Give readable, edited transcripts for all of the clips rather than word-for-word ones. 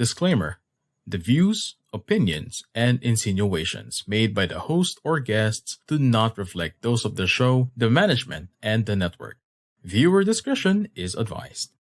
disclaimer: the views, opinions, and insinuations made by the host or guests do not reflect those of the show, the management, and the network. Viewer discretion is advised.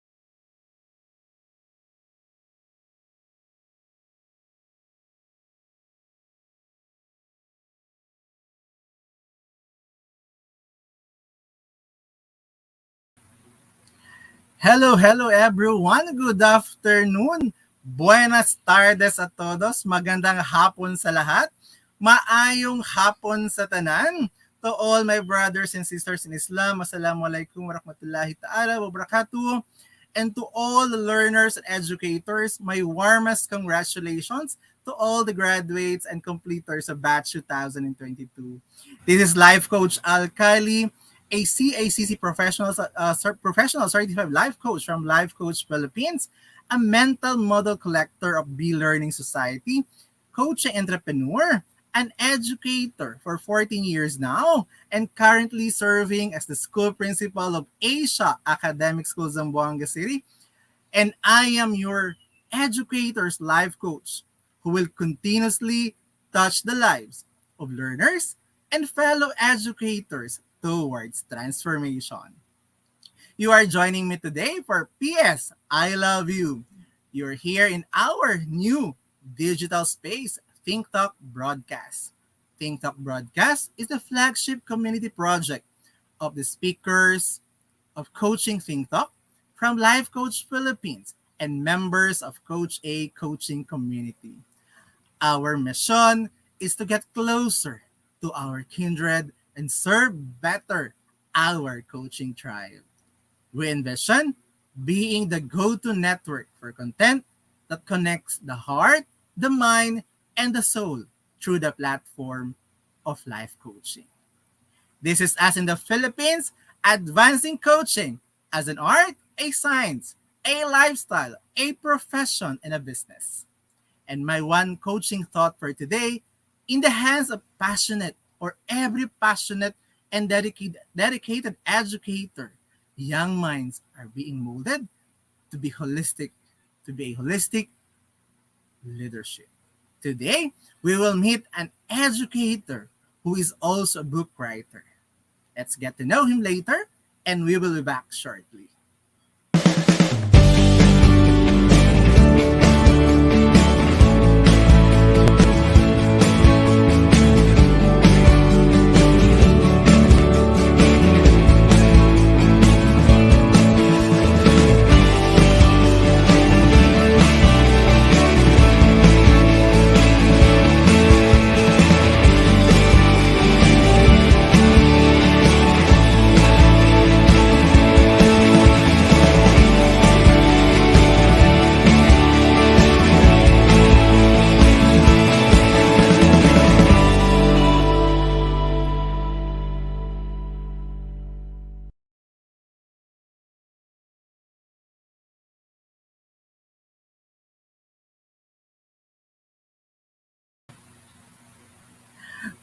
Hello, hello everyone. Good afternoon. Buenas tardes a todos. Magandang hapon sa lahat. Maayong hapon sa tanan. To all my brothers and sisters in Islam, Assalamualaikum warahmatullahi ta'ala wabarakatuh. And to all the learners and educators, my warmest congratulations to all the graduates and completers of batch 2022. This is Life Coach Kalli, a CACC professional certified life coach from Life Coach Philippines, a mental model collector of B-Learning Society, coaching entrepreneur, an educator for 14 years now, and currently serving as the school principal of Asia Academic School, Zamboanga City. And I am your educator's life coach who will continuously touch the lives of learners and fellow educators towards transformation. You are joining me today for PS I Love You. You're here in our new digital space, Think Talk Broadcast. Think Talk Broadcast is the flagship community project of the speakers of Coaching Think Talk from Life Coach Philippines and members of Coach A coaching community. Our mission is to get closer to our kindred and serve better our coaching tribe. We envision being the go-to network for content that connects the heart, the mind, and the soul through the platform of life coaching. This is us in the Philippines, advancing coaching as an art, a science, a lifestyle, a profession, and a business. And my one coaching thought for today, in the hands of passionate or every passionate and dedicated educator, young minds are being molded to be a holistic leadership. Today, we will meet an educator who is also a book writer. Let's get to know him later, and we will be back shortly.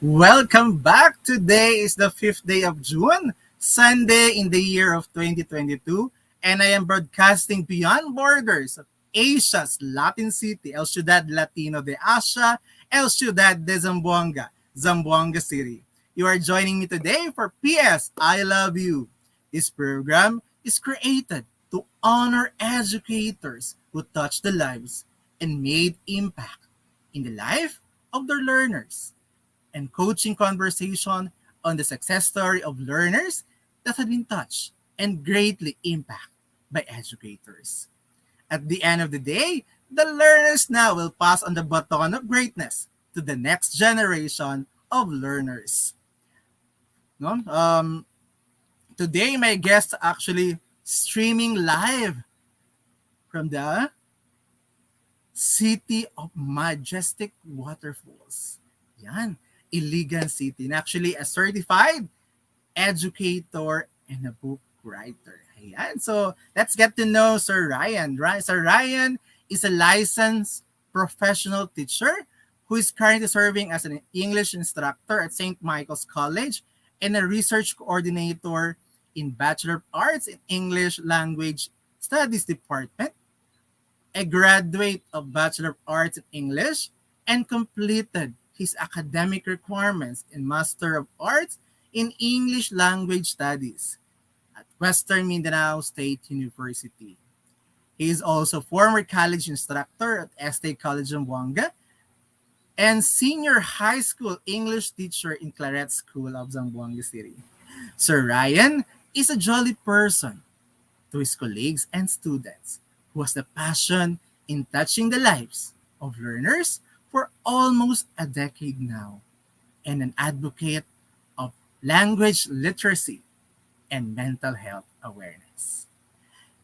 Welcome back. Today is the 5th day of June, Sunday in the year of 2022, and I am broadcasting beyond borders of Asia's Latin city, El Ciudad Latino de Asia, El Ciudad de Zamboanga, Zamboanga City. You are joining me today for PS I Love You. This program is created to honor educators who touch the lives and made impact in the life of their learners, and coaching conversation on the success story of learners that have been touched and greatly impacted by educators. At the end of the day, the learners now will pass on the baton of greatness to the next generation of learners. No? Today, my guest actually streaming live from the City of Majestic Waterfalls. Yan, Iligan City. And actually, a certified educator and a book writer. Ayan. So, let's get to know Sir Ryan. Sir Ryan is a licensed professional teacher who is currently serving as an English instructor at St. Michael's College and a research coordinator in Bachelor of Arts in English Language Studies Department a graduate of Bachelor of Arts in English, and completed his academic requirements in Master of Arts in English Language Studies at Western Mindanao State University. He is also former college instructor at Estate College in Zamboanga and senior high school English teacher in Claret School of Zamboanga City. Sir Ryan is a jolly person to his colleagues and students who has the passion in touching the lives of learners for almost a decade now and an advocate of language literacy and mental health awareness.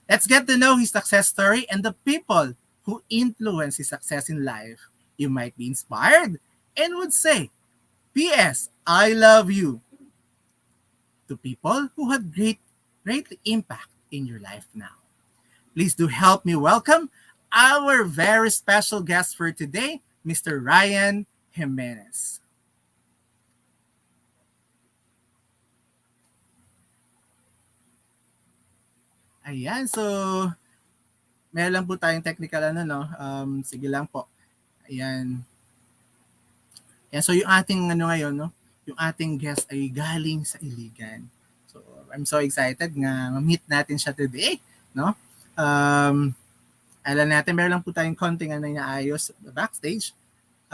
Let's get to know his success story and the people who influence his success in life. You might be inspired and would say, P.S. I love you to people who had great impact in your life now. Please do help me welcome our very special guest for today, Mr. Ryan Jimenez. Ayan, so meron lang po tayong technical no. Sige lang po. Ayan. Ayan, so yung ating ngayon, no, yung ating guest ay galing sa Iligan. So I'm so excited nga ma-meet natin siya today, no? Alam natin, meron lang po tayong konting inaayos backstage.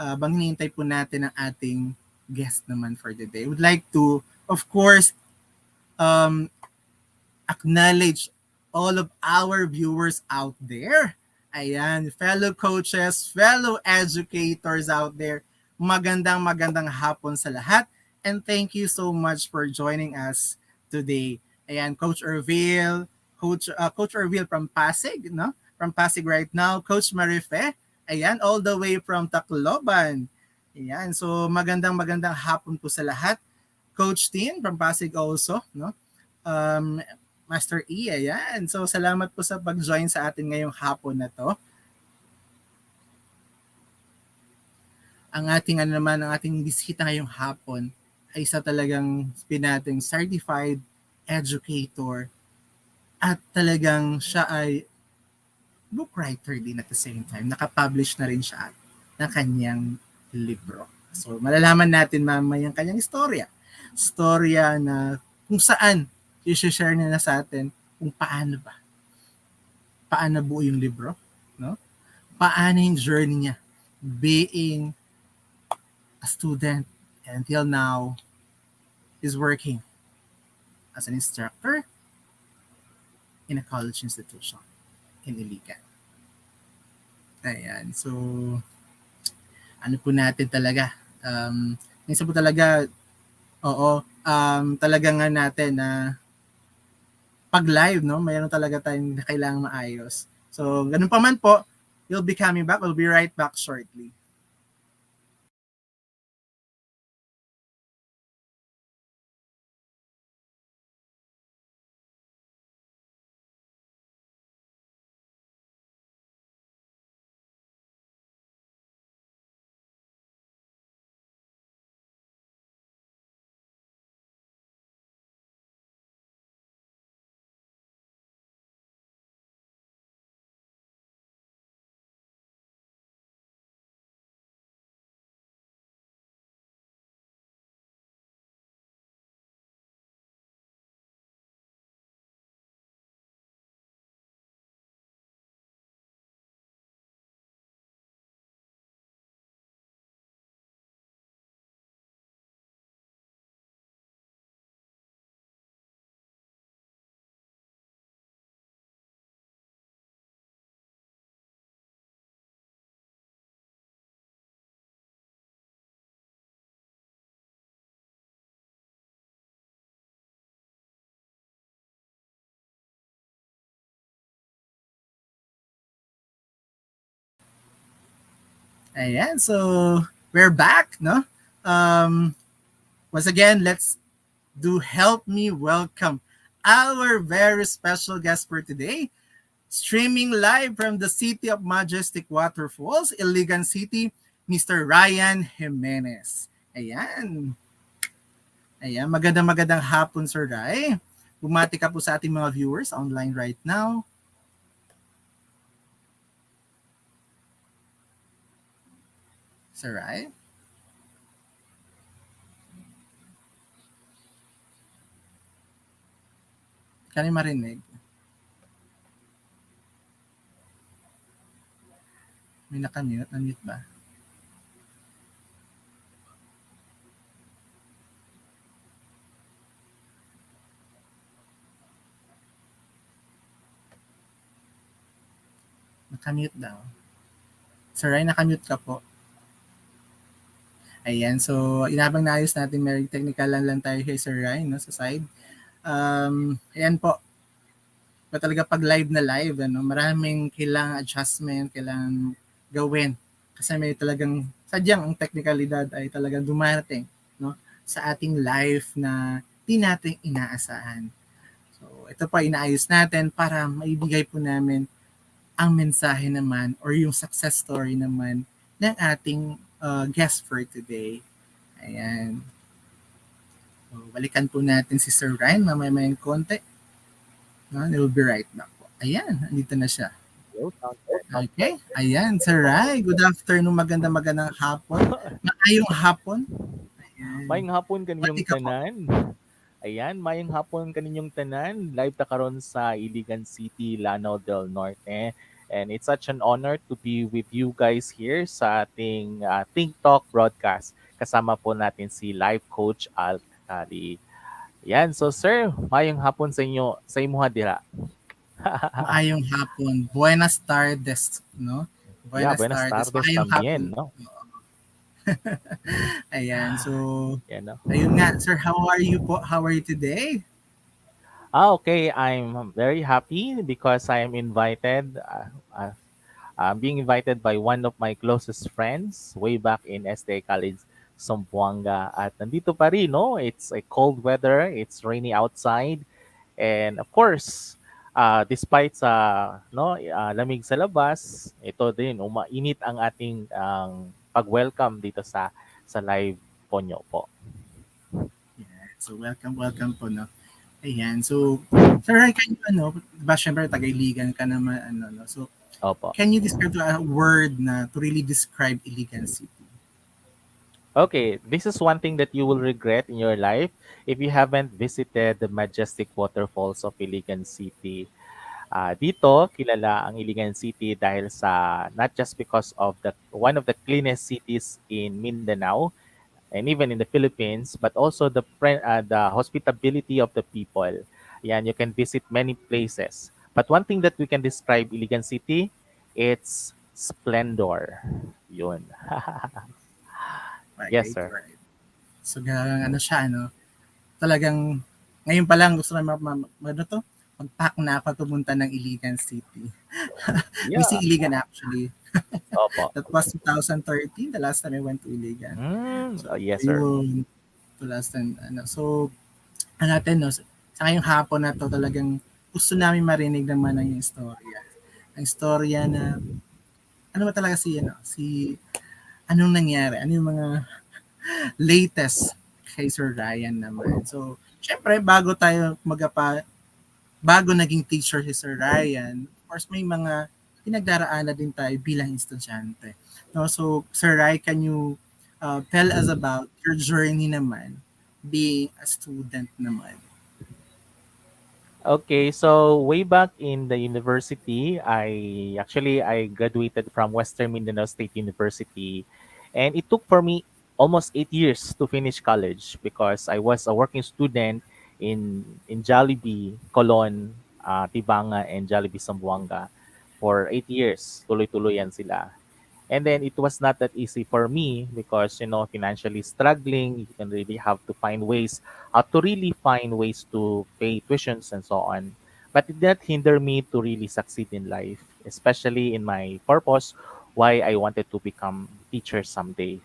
Bang hinihintay po natin ang ating guest naman for the day. Would like to, of course, acknowledge all of our viewers out there. Ayan, fellow coaches, fellow educators out there. Magandang hapon sa lahat. And thank you so much for joining us today. Ayan, Coach Ervil, Coach Ervil from Pasig, no? From Pasig right now, Coach Marife, ayan, all the way from Tacloban. Ayan, so magandang hapon po sa lahat. Coach Tin from Pasig also, no? Master E, ayan. So salamat po sa pag-join sa atin ngayong hapon na to. Ang ating bisita ngayong hapon ay isa talagang pinating certified educator at talagang siya ay book writer din at the same time. Nakapublish na rin siya ng kanyang libro. So malalaman natin mamaya ang kanyang istorya. Storya na kung saan i-share niya na sa atin kung paano buo yung libro, no? Paano yung journey niya being a student and until now is working as an instructor in a college institution in Iligan. Ayan, so ano po natin talaga, minsan po talaga, talaga nga natin na pag live, no, mayroon talaga tayong kailangang maayos. So, ganun pa man po, you'll be coming back. We'll be right back shortly. Ayan, so we're back, no? Once again, let's do help me welcome our very special guest for today, streaming live from the city of majestic waterfalls, Iligan City, Mr. Ryan Jimenez. Ayan. Ayan, magandang hapon, Sir Ray. Bumati ka po sa ating mga viewers online right now. Sir Rai? Kani marinig? May nakamute? Unmute ba? Nakamute daw. Sir Rai, nakamute ka po. Ayan, so inabang naayos natin, may technical lang tayo kay Sir Rai, no, sa side. Ayan po, pa talaga pag live na live, ano, maraming kailangan adjustment, kailangan gawin. Kasi may talagang, sadyang ang technicalidad ay talagang dumarating, no, sa ating life na di natin inaasahan. So, ito pa inaayos natin para maibigay po namin ang mensahe naman or yung success story naman ng ating guest for today. Ayan. So, balikan po natin si Sir Ryan mamaya-mayang konti. No? We'll be right back po. Ayan, andito na siya. Yo, Okay, ayan, Sir Ray. Good afternoon, magandang hapon. Maayong hapon. Ayan. mayong hapon Pati kaninyong ka po. tanan. Ayan, mayong hapon kaninyong tanan. Live ta karon sa Iligan City, Lanao del Norte. And it's such an honor to be with you guys here sa ating Think Talk broadcast. Kasama po natin si Life Coach Kalli. Yan, so sir, mayong hapon sa inyo, sa imuha dira. Maayong hapon. Buenas tardes, no? Yeah, Buenas buenas tardes. tardes Maayong hapon. también, no? Ayan, so, Yan, no? ayun nga. Sir, how are you po? How are you today? Okay. I'm very happy because I am invited. I'm being invited by one of my closest friends way back in SDA College, Zamboanga. At nandito pa rin, no? It's a cold weather. It's rainy outside. And of course, despite sa lamig sa labas, ito din, umainit ang ating pag-welcome dito sa live po nyo po. Yeah, so, welcome po, no? Ayan, so, Sir, can you, ba, syempre, Tagailigan ka naman, no? So, Opo. can you describe a word na to really describe Iligan City? Okay, this is one thing that you will regret in your life if you haven't visited the majestic waterfalls of Iligan City. Dito, kilala ang Iligan City dahil sa not just because of the one of the cleanest cities in Mindanao and even in the Philippines, but also the hospitality of the people. Yan, you can visit many places. But one thing that we can describe Iligan City, it's splendor. Yun. Yes, Right, sir. right. So, siya, talagang, ngayon pa lang gusto na mag-pack na ako at pumunta ng Iligan City. Yeah. Missing Iligan actually. Opo. That was 2013, the last time I went to Iligan. So, Yes, sir. yun, to last time, So, natin, no, sa ngayong hapon na to, talagang gusto namin marinig naman ang istorya. Ang istorya na, ano ba talaga anong nangyari? Ano yung mga latest kay Sir Ryan naman? So, syempre, bago naging teacher si Sir Ryan, of course, may mga pinagdaraanan din tayo bilang estudyante. No, so, Sir Ryan, can you tell us about your journey naman being a student naman? Okay, so way back in the university, I graduated from Western Mindanao State University, and it took for me almost 8 years to finish college because I was a working student in Jollibee, Colon, Tibanga, and Jollibee Zamboanga for 8 years. Tuloy-tuloy yan sila. And then it was not that easy for me because, financially struggling, you can really have to find ways, to really find ways to pay tuitions and so on. But it did not hinder me to really succeed in life, especially in my purpose, why I wanted to become teacher someday.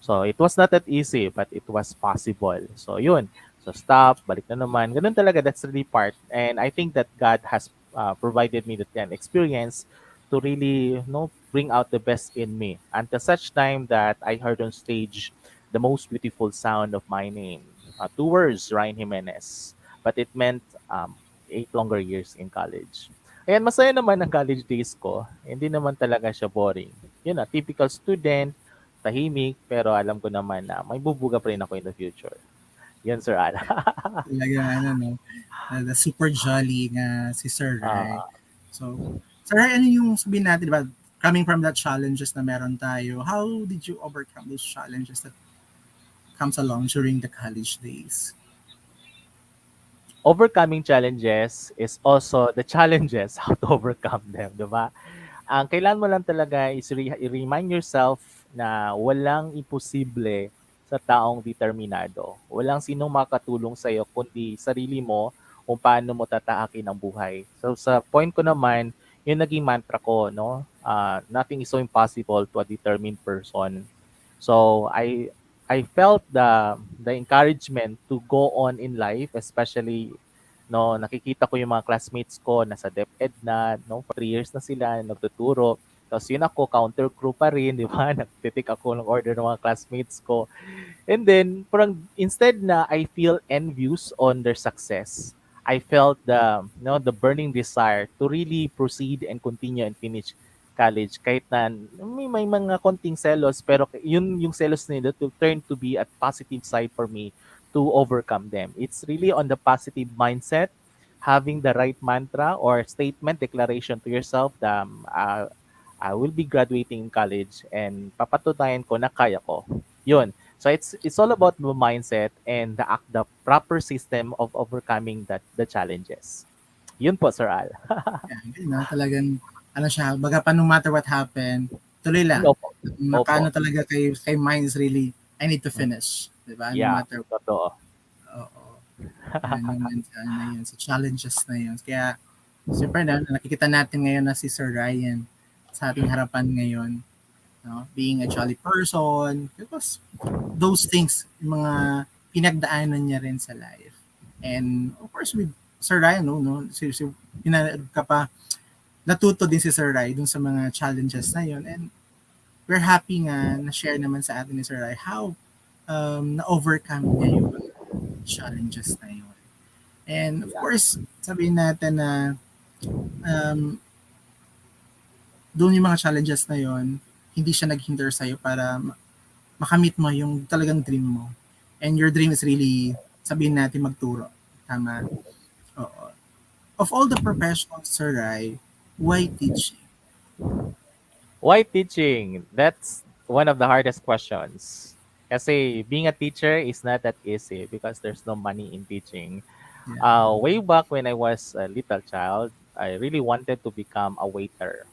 So it was not that easy, but it was possible. So yun. So stop, balik na naman. Ganun talaga, that's really part. And I think that God has provided me that experience to really bring out the best in me until such time that I heard on stage the most beautiful sound of my name. Two words, Ryan Jimenez. But it meant 8 longer years in college. Ayan, masaya naman ang college days ko. Hindi naman talaga siya boring. Yun na, typical student, tahimik, pero alam ko naman na may bubuga pa rin ako in the future. Yan, Sir Al. Talagang ano, no? The super jolly nga si Sir Rai. Ah, So, Sir Rai, ano yung sabihin natin, di ba? Coming from that challenges na meron tayo, how did you overcome those challenges that comes along during the college days? Overcoming challenges is also the challenges how to overcome them, di ba? Ang kailangan mo lang talaga is i-remind yourself na walang imposible sa taong determinado. Walang sinong makatulong sa iyo kundi sarili mo kung paano mo tataakin ang buhay. So sa point ko naman, yung naging mantra ko, no? Nothing is so impossible to a determined person. So I felt the encouragement to go on in life, especially no, nakikita ko yung mga classmates ko nasa DepEd na, no, for 3 years na sila nagtuturo. Tapos yun ako, counter crew pa rin, di ba? Nagtitik ako ng order ng mga classmates ko. And then, parang instead na I feel envious on their success, I felt the burning desire to really proceed and continue and finish college. Kahit na may mga konting selos, pero yun yung selos nila to turn to be a positive side for me to overcome them. It's really on the positive mindset, having the right mantra or statement, declaration to yourself that I will be graduating in college and papatunayan ko na kaya ko. Yun. So it's all about the mindset and the proper system of overcoming the challenges. Yun po, Sir Al. Yan, yun, no? Talagang, ano siya, baga pa no matter what happened, tuloy lang. Opo. Opo. Nakaano talaga kay mind is really, I need to finish. Diba? No Yeah, matter, totoo. oo. Yan naman, ano na yun, sa challenges na yun. Kaya, siyempre na, nakikita natin ngayon na si Sir Ryan sa ating harapan ngayon, no? Being a jolly person, because those things, yung mga pinagdaanan niya rin sa life. And of course, with Sir Ryan, ka pa, natuto din si Sir Ryan dun sa mga challenges na yun. And we're happy nga na-share naman sa atin ni Sir Ryan how na-overcome niya yung mga challenges na yun. And of Yeah. course, sabihin natin na um, doon yung mga challenges na yon, hindi siya naghinder sa'yo para makamit mo yung talagang dream mo. And your dream is really, sabihin natin, magturo. Tama? Oo. Of all the professions, Sir Rai, why teaching? Why teaching? That's one of the hardest questions. Kasi being a teacher is not that easy because there's no money in teaching. Yeah. Way back when I was a little child, I really wanted to become a waiter.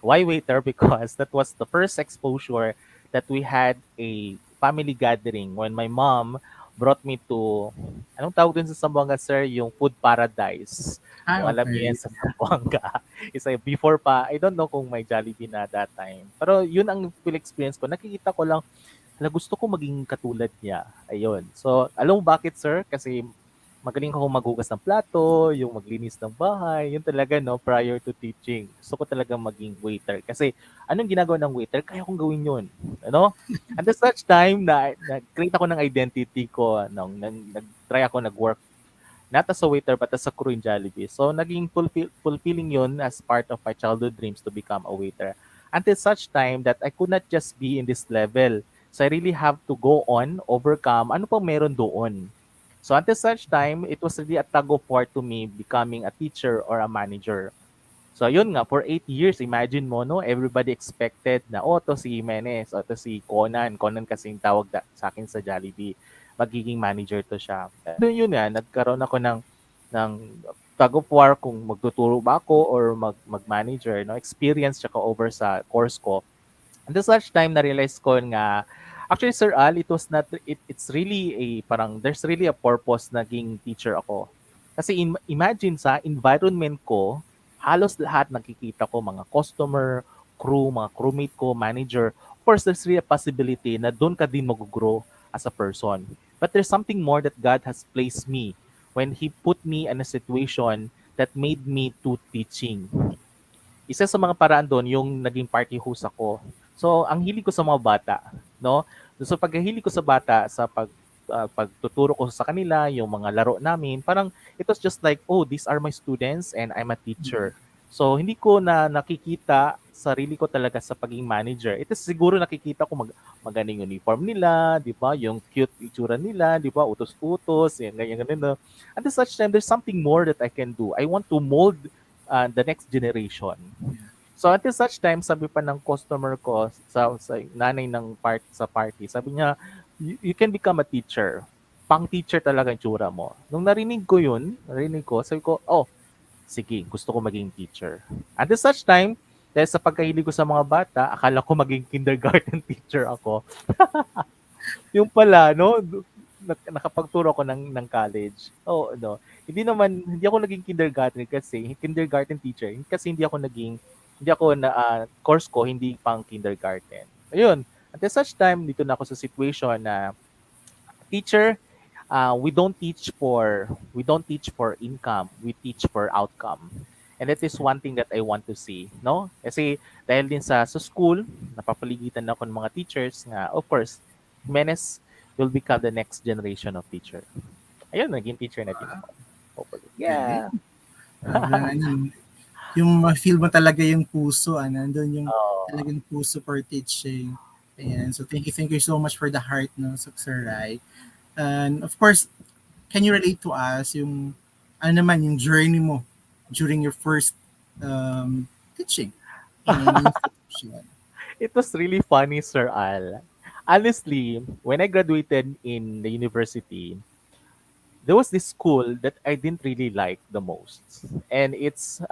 Why waiter? Because that was the first exposure that we had a family gathering when my mom brought me to, anong tawag dun sa Zamboanga, sir? Yung food paradise. Kung alam niyo Okay. yan sa Zamboanga. It's like before pa, I don't know kung may Jollibee na that time. Pero yun ang feel experience ko. Nakikita ko lang, hala, gusto ko maging katulad niya. Ayun. So, alam mo bakit, sir? Kasi magaling ako maghugas ng plato, yung maglinis ng bahay, yun talaga, no, prior to teaching. Gusto ko talaga maging waiter. Kasi anong ginagawa ng waiter, kaya kong gawin yun. Ano? And at such time na nag-create ako ng identity ko, nag-try ako nag-work not as a waiter but as a crew in Jollibee. So naging fulfilling yun as part of my childhood dreams to become a waiter. Until such time that I could not just be in this level. So I really have to go on, overcome, ano pang meron doon. So until such time, it was really a tug of war to me becoming a teacher or a manager. So yun nga, for 8 years, imagine mo, no, everybody expected na, oh, to si Jimenez, o to si Conan. Conan kasi yung tawag sa akin sa Jollibee. Magiging manager to siya. Doon yun nga, nagkaroon ako ng tug of war kung magtuturo ba ako or mag-manager. No? Experience tsaka over sa course ko. And this such time na-realize ko nga, actually, Sir Al, it's really parang, there's really a purpose naging teacher ako. Kasi imagine sa environment ko, halos lahat nakikita ko, mga customer, crew, mga crewmate ko, manager. Of course, there's really a possibility na doon ka din mag-grow as a person. But there's something more that God has placed me when He put me in a situation that made me to teaching. Isa sa mga paraan doon, yung naging party host ako. So, ang hilig ko sa mga bata, no? So, paghihilig ko sa bata, sa pagtuturo ko sa kanila, yung mga laro namin, parang it was just like, oh, these are my students and I'm a teacher. So hindi ko na nakikita sarili ko talaga sa pagiging manager. Ito siguro nakikita ko maganda yung uniform nila, 'di ba? Yung cute itsura nila, 'di ba? Utos-utos, yan ganyan ganyan. No? At the such time there's something more that I can do. I want to mold the next generation. Yeah. So at the such time, sabi pa ng customer ko sa nanay ng sa party, sabi niya, you can become a teacher. Pang teacher talaga yung tsura mo. Nung narinig ko, sabi ko, oh, sige, gusto ko maging teacher. At the such time, dahil sa pagkahilig ko sa mga bata, akala ko maging kindergarten teacher ako. Yung pala, no, nakapagturo ako ng college. Oh, no. Hindi ako naging kindergarten teacher kasi hindi ako course ko hindi pang kindergarten. Ayun. At such time, dito na ako sa situation na teacher, we don't teach for income, we teach for outcome. And that is one thing that I want to see, no? Kasi dahil din sa school, napapaligitan ako ng mga teachers nga, of course, Jimenez will become the next generation of teacher. Ayun, naging teacher na din ako. Hopefully. Galing. Yeah. Sobrang yung ma-feel mo talaga yung puso, nandun yung Oh, talagang puso for teaching. Ayan. So thank you so much for the heart, no, Sir Rai. And of course, can you relate to us yung ano naman yung journey mo during your first teaching in an institution? it was really funny, Sir Al. Honestly, when I graduated in the university, there was this school that I didn't really like the most. And it's,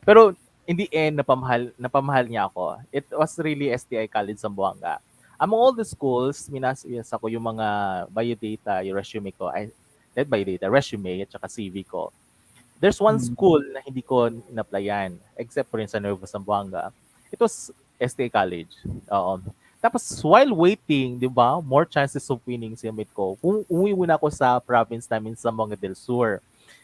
pero in the end, napamahal niya ako. It was really STI College Zamboanga. Among all the schools, minas ako yung mga biodata, yung resume ko, not biodata, resume at saka CV ko. There's one Mm. school na hindi ko inaplayan, except for in San Nuevo, Zamboanga. It was STA College. Oo. Tapos while waiting, 'di ba, more chances of winning si mate ko. Umuwi muna ako sa province namin sa Zamboanga del Sur.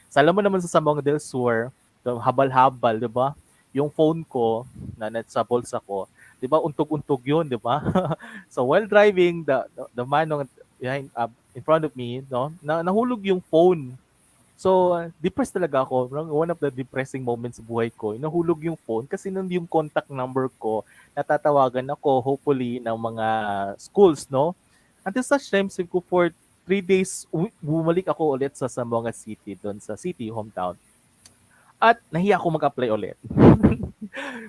Sa alam mo naman sa Zamboanga del Sur, habal-habal, 'di ba? Yung phone ko na nasa bulsa ko, 'di ba, untog-untog 'yun, 'di ba? So while driving, the man behind in front of me, no, nahulog yung phone. So, depressed talaga ako. One of the depressing moments sa buhay ko, nahulog yung phone kasi nung yung contact number ko, natatawagan ako, hopefully, ng mga schools, no? Until such time, sabi ko for 3 days, bumalik ako ulit sa Zamboanga City, doon sa city, hometown. At nahiya ako mag-apply ulit.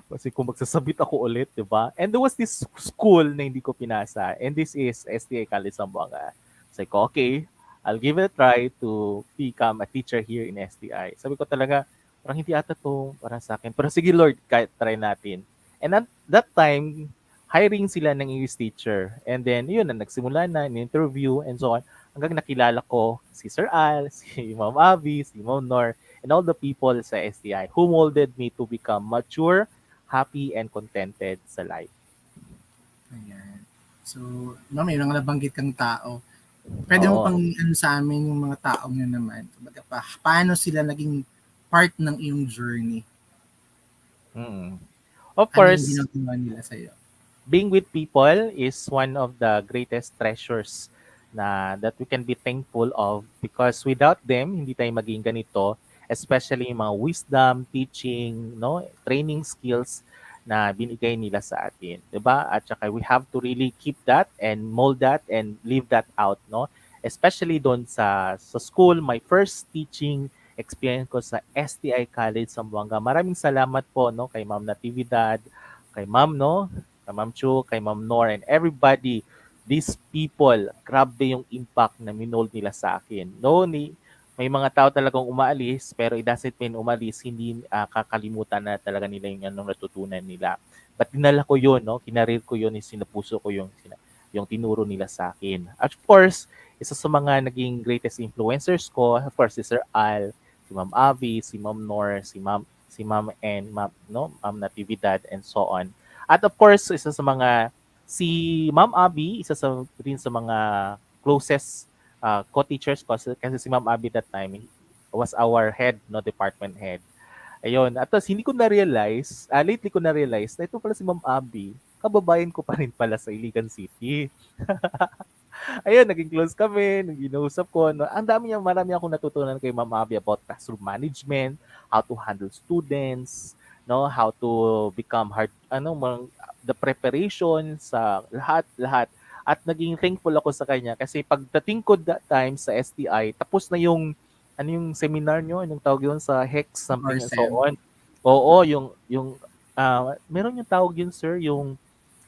Kasi kung magsasabit ako ulit, di ba? And there was this school na hindi ko pinasa. And this is STA College Zamboanga. Sabi ko, okay, I'll give it a try to become a teacher here in STI. Sabi ko talaga, parang hindi ata to para sa akin. Pero sige Lord, kahit try natin. And at that time, hiring sila ng English teacher. And then, yun, nagsimula na, in-interview, and so on. Hanggang nakilala ko si Sir Al, si Ma'am Abby, si Ma'am Nor, and all the people sa STI who molded me to become mature, happy, and contented sa life. Ayan. So, may mga nabanggit kang tao. Pwede mo pang Oo. sa amin yung mga taong yun naman. Paano sila naging part ng iyong journey? Mm. Of Ano yung course, ginagawa nila sa'yo? being with people is one of the greatest treasures that we can be thankful of because without them, hindi tayo maging ganito, especially yung mga wisdom, teaching, no, training skills na binigay nila sa atin, 'di ba? At saka we have to really keep that and mold that and live that out, no? Especially doon sa school, my first teaching experience ko sa STI College Zamboanga. Maraming salamat po no kay Ma'am Natividad, kay Ma'am no, kay Ma'am Chu, kay Ma'am Nor, and everybody, these people, grabe yung impact na minold nila sa akin. No, may mga tao talagang umaalis, pero it doesn't mean umalis, hindi kakalimutan na talaga nila yung anong natutunan nila. But dinala ko yun, no? Kinarir ko yun, sinupuso ko yung tinuro nila sa akin. At of course, isa sa mga naging greatest influencers ko, of course, si Sir Al, si Ma'am Avi, si Ma'am Nor, si Ma'am and Ma'am, no? Ma'am Natividad, and so on. At of course, si Ma'am Abby, isa rin sa mga closest co-teachers ko kasi si Ma'am Abby that time was our head, no, department head. Ayun. At tapos hindi ko na-realize, lately ko na-realize na ito pala si Ma'am Abby, kababayan ko pa rin pala sa Iligan City. Ayun, naging close kami, nag-inausap ko. No? Marami akong natutunan kay Ma'am Abby about classroom management, how to handle students, no, how to become hard, the preparation sa lahat. At naging thankful ako sa kanya kasi pagdating ko that time sa STI, tapos na yung yung seminar nyo, anong tawag yun sa HEX, something and so Sem. on. Oo, yung meron yung tawag yun, sir, yung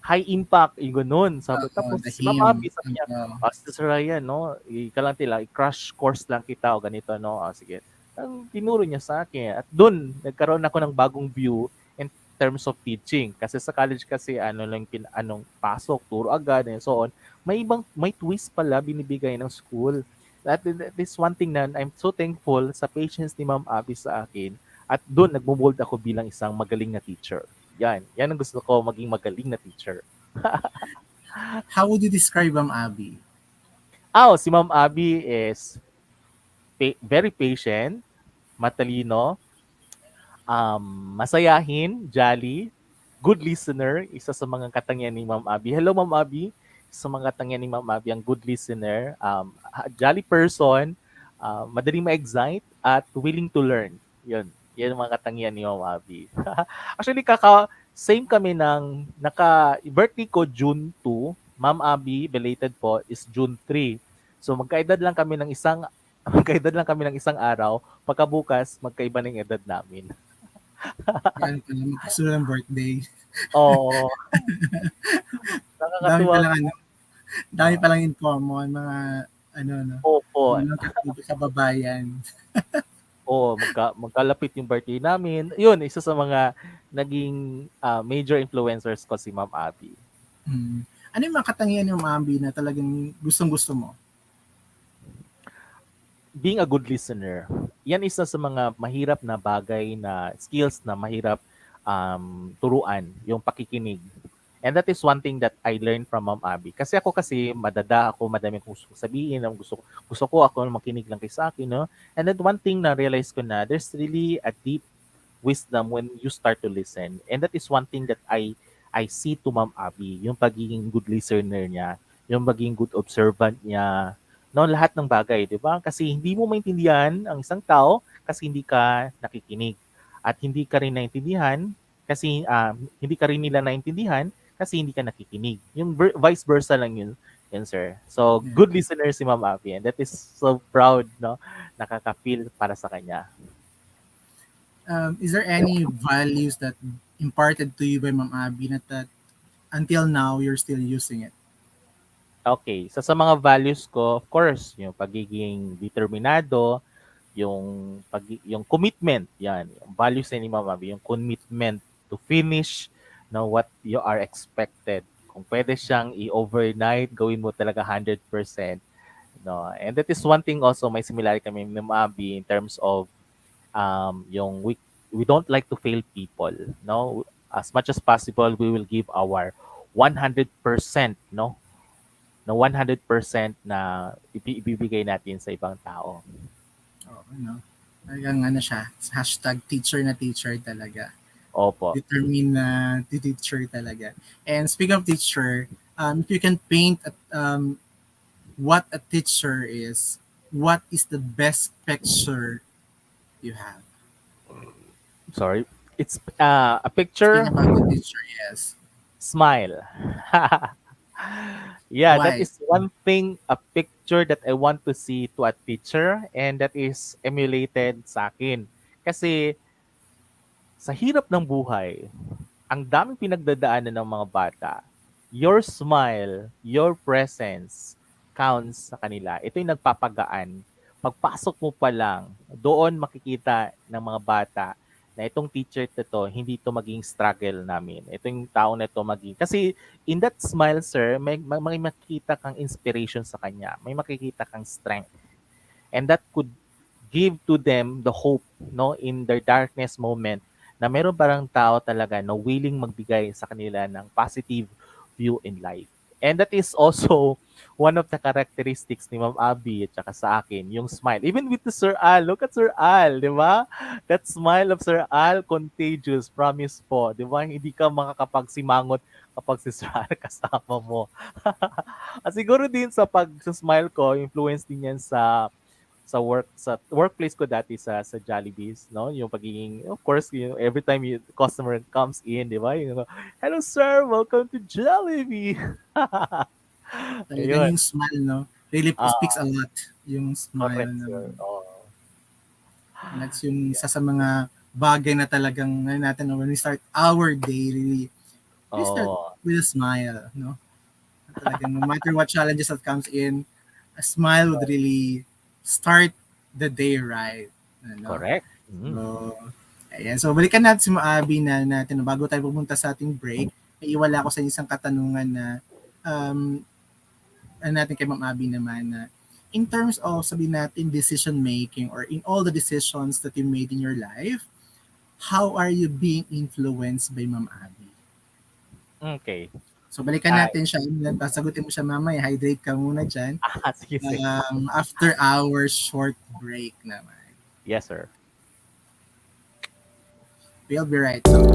high impact, yung ganun. Sabi, tapos The si Ma'am Abby, hymn. sabi niya, Sister Ryan, no, ika lang tila, i-crash course lang kita o ganito, no, sige. Ang tinuro niya sa akin. At doon, nagkaroon ako ng bagong view in terms of teaching. Kasi sa college kasi, anong pasok, turo agad, and so on. May twist pala binibigay ng school. That is one thing na I'm so thankful sa patience ni Ma'am Abby sa akin. At doon, nagmo-mold ako bilang isang magaling na teacher. Yan ang gusto ko, maging magaling na teacher. How would you describe Abby? Si Ma'am Abby is very patient, matalino, masayahin, jolly, good listener, isa sa mga katangian ni Ma'am Abby. Hello, Ma'am Abby. Sa mga katangian ni Ma'am Abby, ang good listener, jolly person, madaling ma-excite, at willing to learn. Yan ang mga katangian ni Ma'am Abby. Actually, same kami birthday ko June 2, Ma'am Abby, belated po, is June 3. So magkaedad lang kami ng isang araw, pagkabukas magkaiba ng edad namin. Yan pala, magkasunod ng birthday. Oo. Dami Nakakatuwa. palang dami palang in common, mga no. Opo. Mga kababayan. Oo, magkalapit yung birthday namin. Yun, isa sa mga naging major influencers ko si Ma'am Abby. Ano yung mga katangian ni Ma'am Abby na talagang gustong-gusto mo? Being a good listener. Yan isa sa mga mahirap na bagay na skills na mahirap turuan, yung pakikinig. And that is one thing that I learned from Ma'am Abby. Kasi madada ako, madami kong gusto sabihin, gusto ko ako makinig lang kay sa akin, no? And then one thing na realize ko na there's really a deep wisdom when you start to listen. And that is one thing that I see to Ma'am Abby, yung pagiging good listener niya, yung maging good observant niya, no, lahat ng bagay, di ba? Kasi hindi mo maintindihan ang isang tao kasi hindi ka nakikinig. At hindi ka rin naintindihan kasi hindi ka rin nila naintindihan kasi hindi ka nakikinig. Yung vice versa lang yun, sir. So, good listener si Ma'am Abby, and that is so proud, no? Nakaka-feel para sa kanya. Is there any values that imparted to you by Ma'am Abby that until now you're still using it? Okay, sa mga values ko, of course, yung pagiging determinado, yung commitment, yan. Yung values ni Ma'am Abby, yung commitment to finish what you are expected. Kung pwede siyang i-overnight, gawin mo talaga 100%. No? And that is one thing also, may similarity kami ni Ma'am Abby in terms of yung we don't like to fail people. No? As much as possible, we will give our 100%, no? Na 100% na ibibigay natin sa ibang tao. Talagang siya, #teacher na teacher talaga. Opo. Determine na teacher talaga. And speaking of teacher, if you can paint what a teacher is, what is the best picture you have? Sorry. It's a picture. Speaking about the teacher, yes. Smile. Yeah, Why? that is one thing, a picture that I want to see to a teacher, and that is emulated sa akin. Kasi sa hirap ng buhay, ang daming pinagdadaanan ng mga bata. Your smile, your presence counts sa kanila. Ito yung nagpapagaan. Pagpasok mo pa lang, doon makikita ng mga bata na itong teacher to, hindi to maging struggle namin. Ito yung tao na to maging... Kasi in that smile, sir, may makikita kang inspiration sa kanya. May makikita kang strength. And that could give to them the hope, no, in their darkness moment, na meron parang tao talaga na willing magbigay sa kanila ng positive view in life. And that is also one of the characteristics ni Ma'am Abby at saka sa akin, yung smile. Even with the Sir Al, look at Sir Al, di ba? That smile of Sir Al, contagious, promise po. Di ba? Hindi ka makakapagsimangot kapag si Sir Al kasama mo. At siguro din sa smile ko, influence din yan sa sa workplace ko dati sa Jollibee's, no? Yung pagiging, of course, every time customer comes in, di ba? Yung, hello sir, welcome to Jollibee. Talagang Ayun. yung smile, no? Really speaks Ah, a lot. Yung smile correct, na sir. Oh. that's yung Yeah. isa sa mga bagay na talagang ano natin no, when we start our day, really, we start Oh, with a smile, no? Talagang no matter what challenges that comes in, a smile would really start the day right. Ano? correct. So, Mm. ayan. So, balikan natin si Maabi na natin. Bago tayo pumunta sa ating break, ay iwala ko sa isang katanungan na um, ano natin kay Ma'am Abby naman na in terms of sabihin natin decision making or in all the decisions that you made in your life, how are you being influenced by Ma'am Abby? Okay. So balikan Ay, natin siya. Sagutin mo siya mamaya. Hydrate ka muna dyan. sige, sige. After our short break naman. Yes, sir. We'll be right back.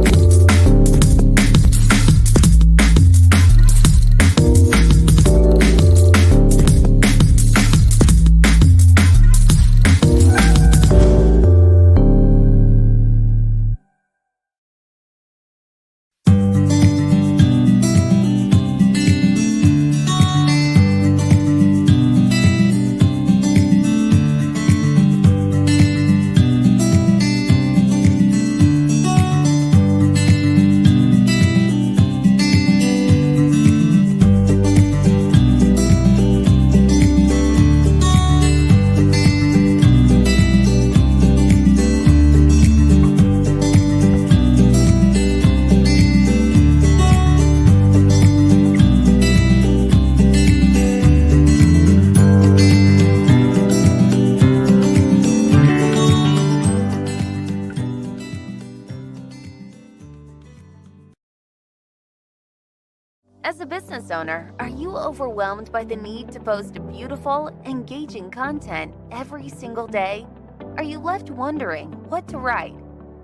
As a business owner, are you overwhelmed by the need to post beautiful, engaging content every single day? Are you left wondering what to write?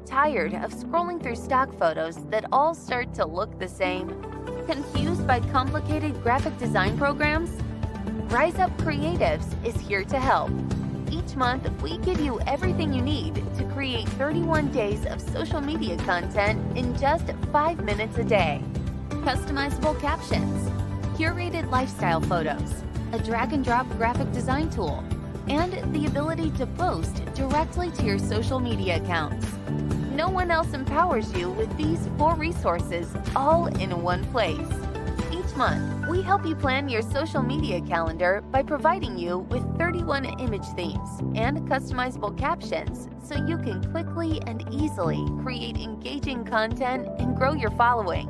Tired of scrolling through stock photos that all start to look the same? Confused by complicated graphic design programs? Rise Up Creatives is here to help. Each month, we give you everything you need to create 31 days of social media content in just 5 minutes a day. Customizable captions, curated lifestyle photos, a drag and drop graphic design tool, and the ability to post directly to your social media accounts. No one else empowers you with these 4 resources all in one place. Each month, we help you plan your social media calendar by providing you with 31 image themes and customizable captions so you can quickly and easily create engaging content and grow your following.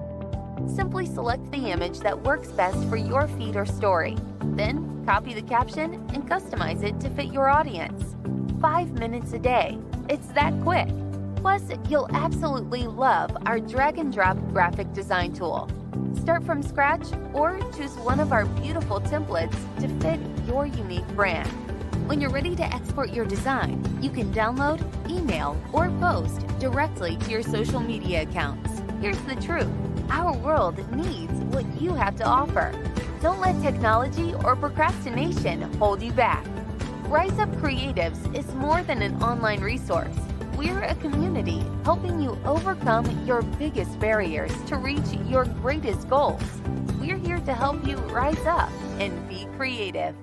Simply select the image that works best for your feed or story. Then, copy the caption and customize it to fit your audience. 5 minutes a day. It's that quick. Plus, you'll absolutely love our drag and drop graphic design tool. Start from scratch or choose one of our beautiful templates to fit your unique brand. When you're ready to export your design, you can download, email, or post directly to your social media accounts. Here's the truth. Our world needs what you have to offer. Don't let technology or procrastination hold you back. Rise Up Creatives is more than an online resource. We're a community helping you overcome your biggest barriers to reach your greatest goals. We're here to help you rise up and be creative.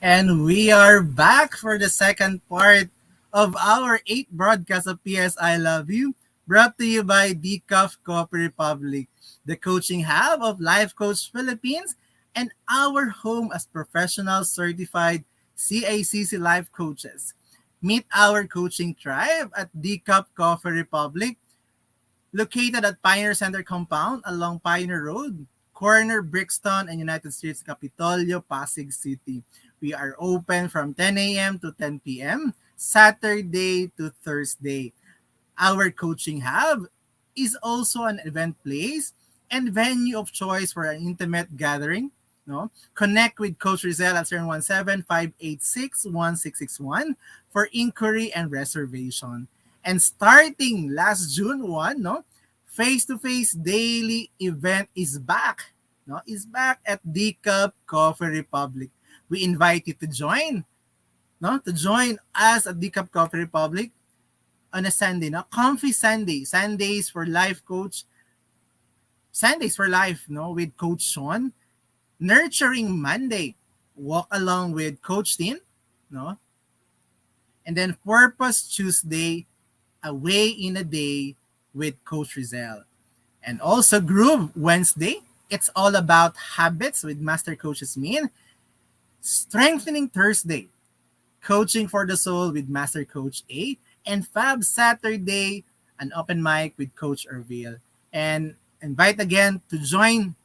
And we are back for the second part of our 8th broadcast of PS I Love You, brought to you by DCUF Coffee Republic, the coaching hub of Life Coach Philippines, and our home as professional certified CACC life coaches. Meet our coaching tribe at DCUF Coffee Republic, located at Pioneer Center Compound along Pioneer Road, corner Brixton and United States Capitolio, Pasig City. We are open from 10 a.m. to 10 p.m., Saturday to Thursday. Our coaching hub is also an event place and venue of choice for an intimate gathering. No? Connect with Coach Rizal at 017-586-1661 for inquiry and reservation. And starting last June 1, no, face-to-face daily event is back. No, is back at D Cup Coffee Republic. We invite you to join, no, to join us at D Cup Coffee Republic on a Sunday, no, comfy Sunday, Sundays for life coach, Sundays for life, no, with Coach Sean, nurturing Monday, walk along with Coach Tin, no, and then Purpose Tuesday, away in a day with Coach Rizal. And also Groove Wednesday. It's all about habits with Master Coaches Min. Strengthening Thursday. Coaching for the Soul with Master Coach A. And Fab Saturday, an open mic with Coach Ervil. And invite again to join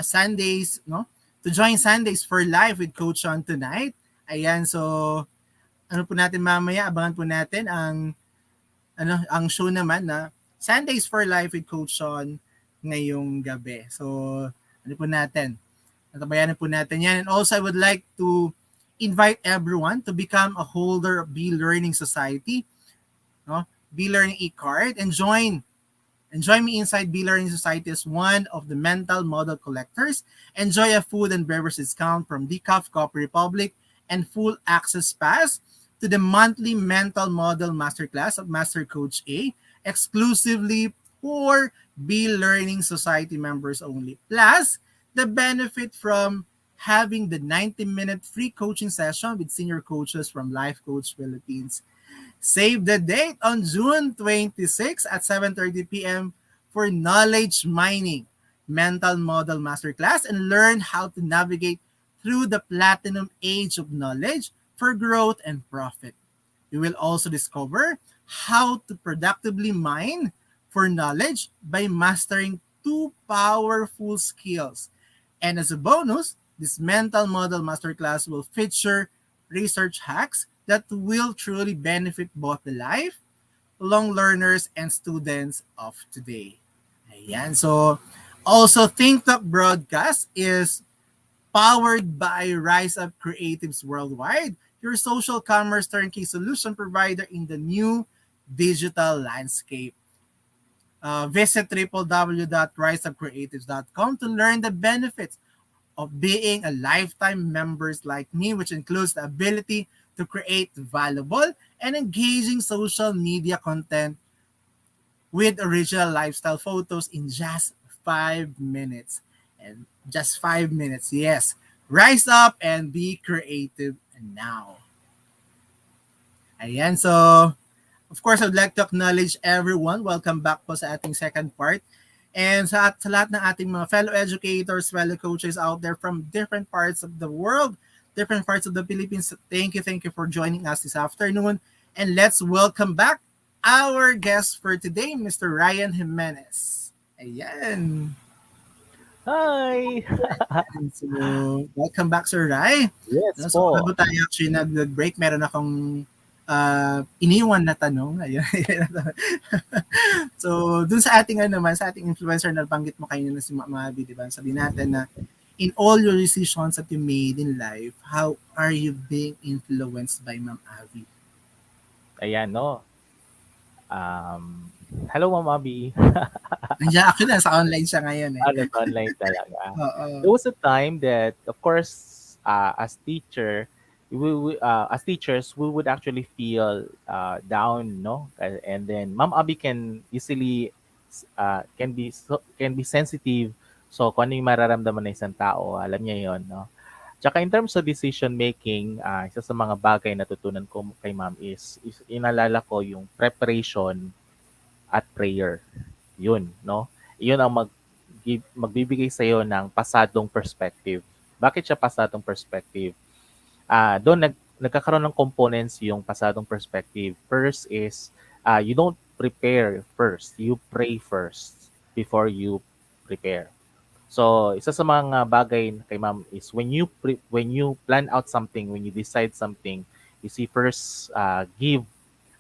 Sundays, no? To join Sundays for Life with Coach Sean tonight. Ayan, so ano po natin mamaya, abangan po natin ang show naman na Sundays for Life with Coach Sean ngayong gabi. So, ano po natin? Natabayanan po natin yan. And also, I would like to invite everyone to become a holder of B-Learning Society, no? B-Learning e-card, and join me inside B-Learning Society as one of the mental model collectors. Enjoy a food and beverage discount from Decaf Coffee Republic and full access pass to the monthly mental model masterclass of Master Coach A, exclusively for B-Learning Society members only. Plus, the benefit from having the 90-minute free coaching session with senior coaches from Life Coach Philippines. Save the date on June 26 at 7:30 p.m. for Knowledge Mining Mental Model Masterclass and learn how to navigate through the platinum age of knowledge for growth and profit. You will also discover how to productively mine for knowledge by mastering two powerful skills. And as a bonus, this mental model masterclass will feature research hacks that will truly benefit both the lifelong learners and students of today. Ayan. So, also, Think Talk Broadcast is powered by Rise Up Creatives Worldwide, your social commerce turnkey solution provider in the new digital landscape. Visit www.riseupcreatives.com to learn the benefits of being a lifetime members like me, which includes the ability to create valuable and engaging social media content with original lifestyle photos in just 5 minutes. And just 5 minutes, yes. Rise up and be creative now. Ayan, so of course, I would like to acknowledge everyone. Welcome back po sa ating second part. And sa lahat ng ating mga fellow educators, fellow coaches out there from different parts of the world, different parts of the Philippines, thank you for joining us this afternoon. And let's welcome back our guest for today, Mr. Ryan Jimenez. Ayan. Hi! And so, welcome back, Sir Rai. Yes So, po. bago tayo actually nag-break, meron akong iniwan na tanong. Ayun. So, dun sa ating sa ating influencer na banggit mo kayo na si Mabi, di ba? Sabi natin na in all your decisions that you made in life, how are you being influenced by Ma'am Abby? Ayan, no? Hello, Ma'am Abby. Nandiyan ako na sa online siya ngayon eh. Ano, online talaga. Oo. There was a time that, of course, as teachers, we would actually feel down, no? And then, Ma'am Abby can easily can be sensitive. So, kung ano yung mararamdaman ng isang tao, alam niya yon, no? Tsaka in terms of decision making, isa sa mga bagay na natutunan ko kay Ma'am is inalala ko yung preparation at prayer. Yun, no? Yun ang magbibigay sa iyo ng pasadong perspective. Bakit siya pasadong perspective? Doon nagkakaroon ng components yung pasadong perspective. First is you don't prepare first, you pray first before you prepare. So, isa sa mga bagay kay Ma'am is when you plan out something, when you decide something, you see first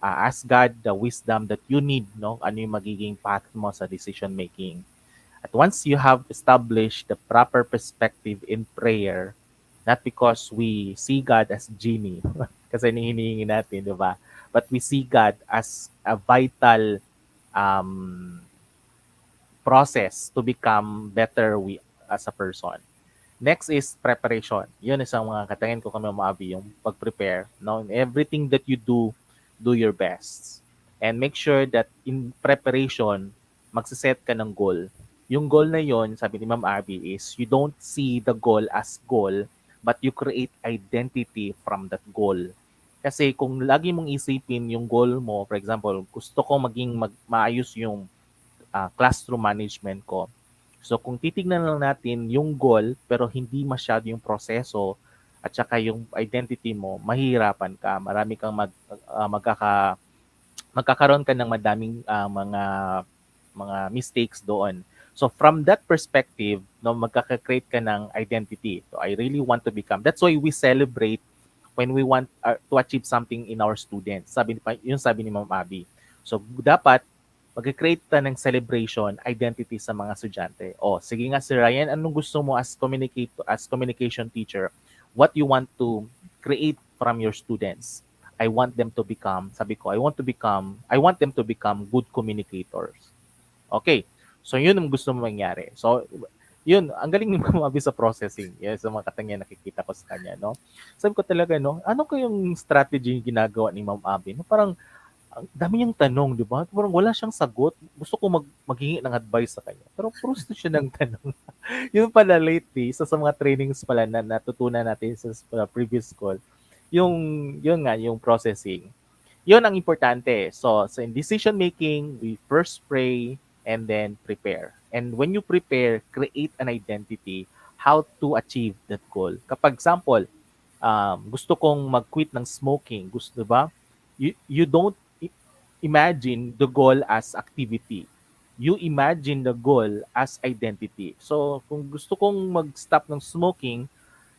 ask God the wisdom that you need, no? Ano yung magiging path mo sa decision making. At once you have established the proper perspective in prayer, not because we see God as genie, kasi hinihingi natin, di ba? But we see God as a vital um, process to become better we as a person. Next is preparation. Yun isang mga katangian ko kami maabi, yung pag-prepare. No? In everything that you do, do your best. And make sure that in preparation, magsiset ka ng goal. Yung goal na yon, sabi ni Ma'am Abby, is you don't see the goal as goal, but you create identity from that goal. Kasi kung lagi mong isipin yung goal mo, for example, gusto ko maging maayos yung classroom management ko. So kung titignan lang natin yung goal pero hindi masyado yung proseso at saka yung identity mo, mahihirapan ka. Marami kang magkakaroon ka ng madaming mga mistakes doon. So from that perspective, no, magkaka-create ka ng identity. So I really want to become. That's why we celebrate when we want to achieve something in our students. Sabi ni Ma'am Abby. So dapat mag-create ka ng celebration identity sa mga estudyante. O, sige nga si Ryan, anong gusto mo as communication teacher? What you want to create from your students? I want them to become, sabi ko, I want them to become good communicators. Okay. So, yun ang gusto mo mangyari. So, yun, ang galing ni Ma'am Abby sa processing. Yan, sa mga katangyan nakikita ko sa kanya, no? Sabi ko talaga, no, ano kayong strategy ginagawa ni Ma'am Abby? No, parang, ang dami niyang tanong, di ba? Parang wala siyang sagot. Gusto ko maghingi ng advice sa kanya. Pero puro siya ng tanong. Yun pala lately, sa mga trainings pala na natutunan natin sa previous call, yun nga, yung processing. Yun ang importante. So in decision making, we first pray and then prepare. And when you prepare, create an identity how to achieve that goal. Kapag example, gusto kong mag-quit ng smoking, gusto ba? You don't imagine the goal as activity. You imagine the goal as identity. So, kung gusto kong mag-stop ng smoking,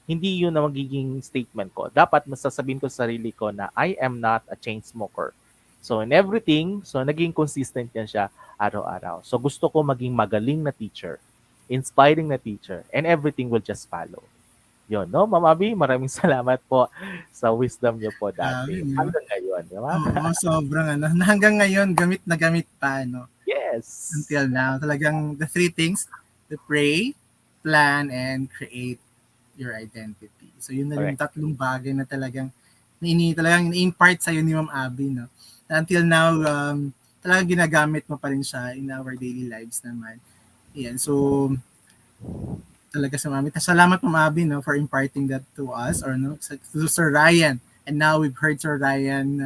hindi yun na magiging statement ko. Dapat masasabihin ko sa sarili ko na I am not a chain smoker. So, in everything, so naging consistent yan siya araw-araw. So, gusto ko maging magaling na teacher, inspiring na teacher, and everything will just follow. Yun, no? Ma'am Abby, maraming salamat po sa wisdom niyo po dati. no? Hanggang ngayon, di ba? Oo, sobrang hanggang ngayon, gamit na gamit pa, no? Yes. Until now, talagang the three things, to pray, plan, and create your identity. So, yun na yung tatlong bagay na talagang ni-impart sa'yo ni Ma'am Abby, no? Until now, talagang ginagamit mo pa rin siya in our daily lives naman. Yan, so, talaga sa mami. Salamat Ma'am Abby, no, for imparting that to us or no to Sir Ryan. And now we've heard Sir Ryan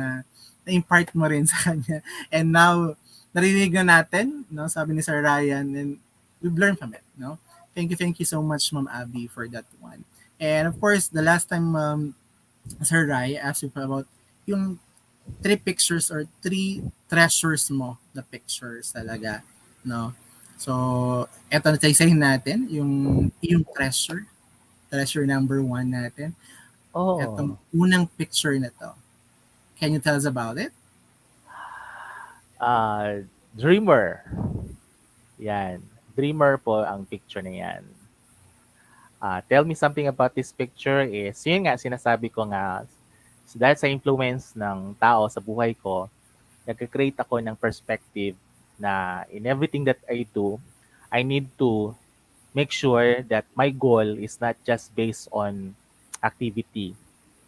na-impart mo rin sa kanya. And now narinig na natin, no, sabi ni Sir Ryan, and we've learned from it, no. Thank you so much Ma'am Abby for that one. And of course, the last time Sir Ryan asked you about yung 3 pictures or 3 treasures mo na pictures talaga, no. So, eto na saysayin natin, yung treasure number 1 natin. Oh. Etong unang picture na to. Can you tell us about it? Dreamer. Yan. Dreamer po ang picture na yan. Tell me something about this picture is, yun nga, sinasabi ko nga, dahil sa influence ng tao sa buhay ko, nag-create ako ng perspective na in everything that I do, I need to make sure that my goal is not just based on activity.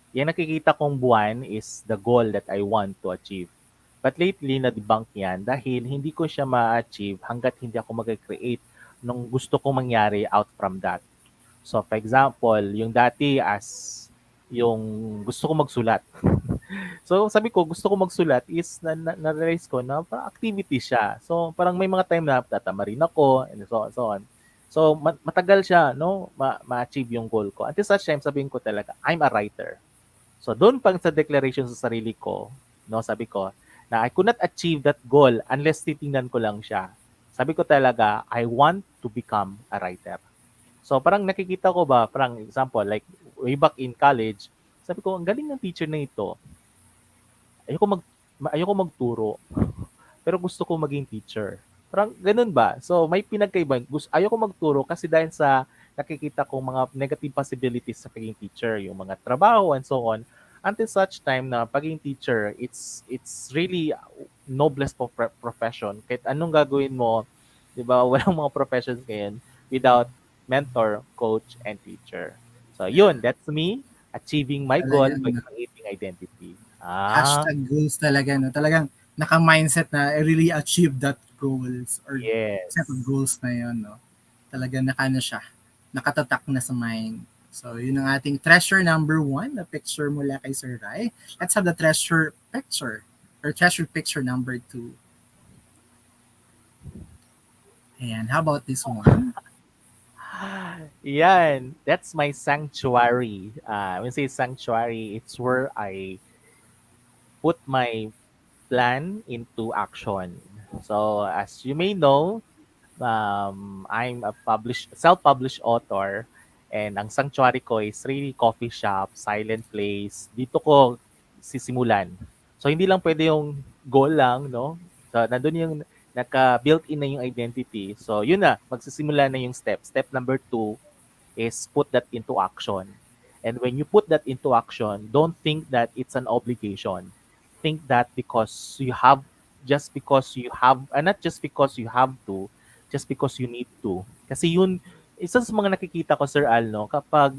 Yung nakikita kong buwan is the goal that I want to achieve. But lately, na-debunk yan dahil hindi ko siya ma-achieve hanggat hindi ako mag-create nung gusto kong mangyari out from that. So, for example, yung dati as yung gusto ko magsulat. So, sabi ko, gusto ko magsulat is na-realize ko na parang activity siya. So, parang may mga time na tatama rin ako and so on. So, matagal siya, no, ma-achieve yung goal ko. Until such time, sabihin ko talaga, I'm a writer. So, doon pang sa declaration sa sarili ko, no, sabi ko, na I could not achieve that goal unless titingnan ko lang siya. Sabi ko talaga, I want to become a writer. So, parang nakikita ko ba, parang example, like way back in college, sabi ko, ang galing ng teacher na ito. Ayoko magturo, pero gusto ko maging teacher. Parang gano'n ba? So, may pinagkaiba. Ayoko magturo kasi dahil sa nakikita kong mga negative possibilities sa pagiging teacher, yung mga trabaho and so on. Until such time na pagiging teacher, it's really noblest profession. Kahit anong gagawin mo, 'di ba? Walang mga professions ngayon without mentor, coach, and teacher. So, yun, that's me achieving my goal Talagang by creating identity. Ah, hashtag goals talaga, no? Talagang naka-mindset na I really achieve that goals or set of yes. goals na yon, no? Talagang nakano siya, nakatatak na sa mind. So, yun ang ating treasure number one, na picture mula kay Sir Rai. Let's have the treasure picture or treasure picture number two. And how about this one? Yan, that's my sanctuary. When I say sanctuary, it's where I put my plan into action. So, as you may know, I'm a self-published author, and ang sanctuary ko is really coffee shop, silent place. Dito ko sisimulan. So, hindi lang pwede yung goal lang, no? So, nandun yung naka-built-in na yung identity. So, yun na, magsisimula na yung step. Step number 2 is put that into action. And when you put that into action, don't think that it's an obligation. Think that because you have, just because you have, not just because you have to, just because you need to. Kasi yun, isa sa mga nakikita ko, Sir Al, no, kapag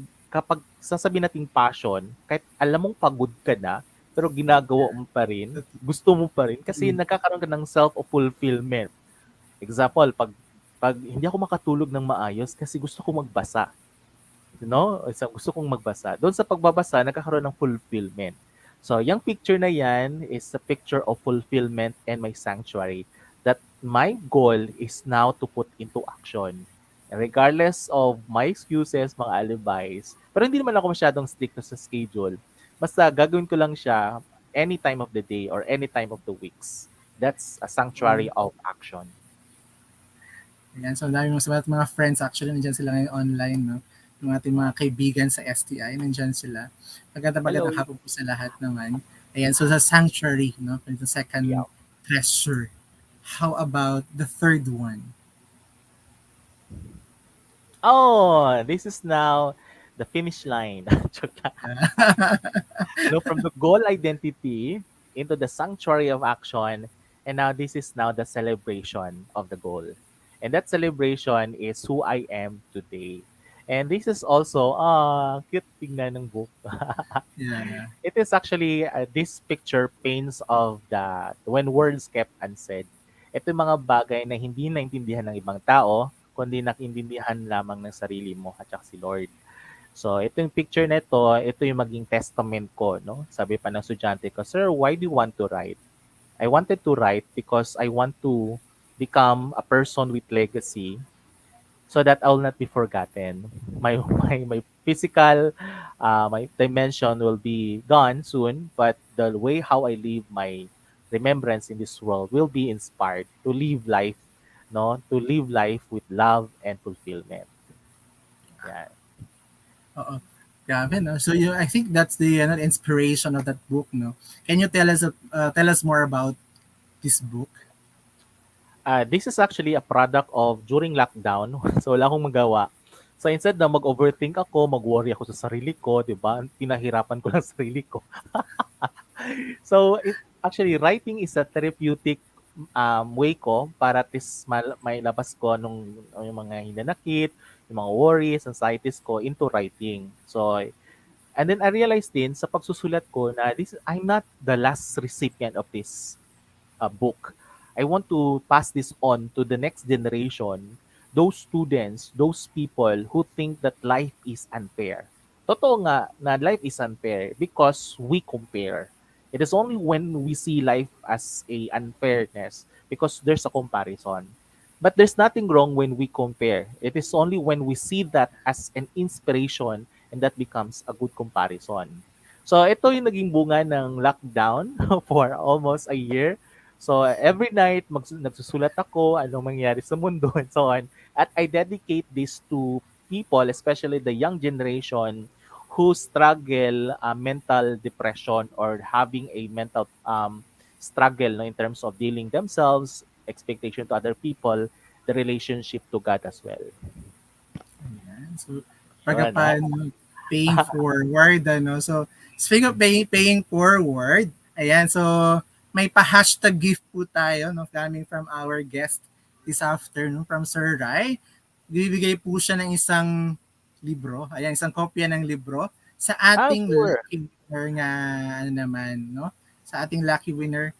sasabihin nating passion, kahit alam mong pagod ka na, pero ginagawa mo pa rin, gusto mo pa rin, kasi nagkakaroon ka ng self-fulfillment. Example, pag hindi ako makatulog ng maayos kasi gusto ko magbasa, no? Gusto kong magbasa. Doon sa pagbabasa, nagkakaroon ng fulfillment. So, yung picture na yan is a picture of fulfillment and my sanctuary that my goal is now to put into action. And regardless of my excuses, mga alibis, pero hindi naman ako masyadong strict sa schedule. Basta gagawin ko lang siya any time of the day or any time of the weeks. That's a sanctuary of action. Ayan, so ang dami mga friends actually, nandiyan sila ngayon online, no? Yung ating mga kaibigan sa STI, nandiyan sila. Magandang Hello. hapon po sa lahat naman. Ayan, so sa sanctuary, no? The Yeah. second treasure. How about the third one? Oh, this is now the finish line. Joke lang. No, from the goal identity into the sanctuary of action, and now this is now the celebration of the goal. And that celebration is who I am today. And this is also, cute tingnan ng book. Yeah. It is actually this picture paints of the when words kept unsaid. Ito yung mga bagay na hindi naintindihan ng ibang tao, kundi naintindihan lamang ng sarili mo at saka si Lord. So, ito yung picture nito, ito yung maging testament ko, no? Sabi pa ng estudyante ko, Sir, why do you want to write? I wanted to write because I want to become a person with legacy so that I will not be forgotten. My physical my dimension will be gone soon, but the way how I live my remembrance in this world will be inspired to live life, no, to live life with love and fulfillment. Yeah. Oo. Grabe, no? So you, I think that's the inspiration of that book, no? Can you tell us more about this book? This is actually a product of during lockdown. So, wala akong magawa. So, instead na mag-overthink ako, mag-worry ako sa sarili ko, di ba? Pinahirapan ko lang sarili ko. So, actually, writing is a therapeutic way ko para at least may labas ko yung mga hinanakit, yung mga worries, anxieties ko into writing. So, and then I realized din sa pagsusulat ko na I'm not the last recipient of this book. I want to pass this on to the next generation, those students, those people who think that life is unfair. Totoo nga na life is unfair because we compare. It is only when we see life as a unfairness because there's a comparison. But there's nothing wrong when we compare. It is only when we see that as an inspiration and that becomes a good comparison. So ito yung naging bunga ng lockdown for almost a year. So every night nagsusulat ako anong mangyayari sa mundo and so on. At I dedicate this to people, especially the young generation who struggle mental depression or having a mental struggle, no, in terms of dealing themselves expectation to other people, the relationship to God as well. Ayan. So, Sure na. paano paying forward, ano? So, speaking of paying forward, ayan, so, may pa-hashtag gift po tayo, no, coming from our guest this afternoon from Sir Rai. Bibigay po siya ng isang libro, ayan, isang kopya ng libro sa ating Sure. lucky winner nga, ano naman, no? Sa ating lucky winner.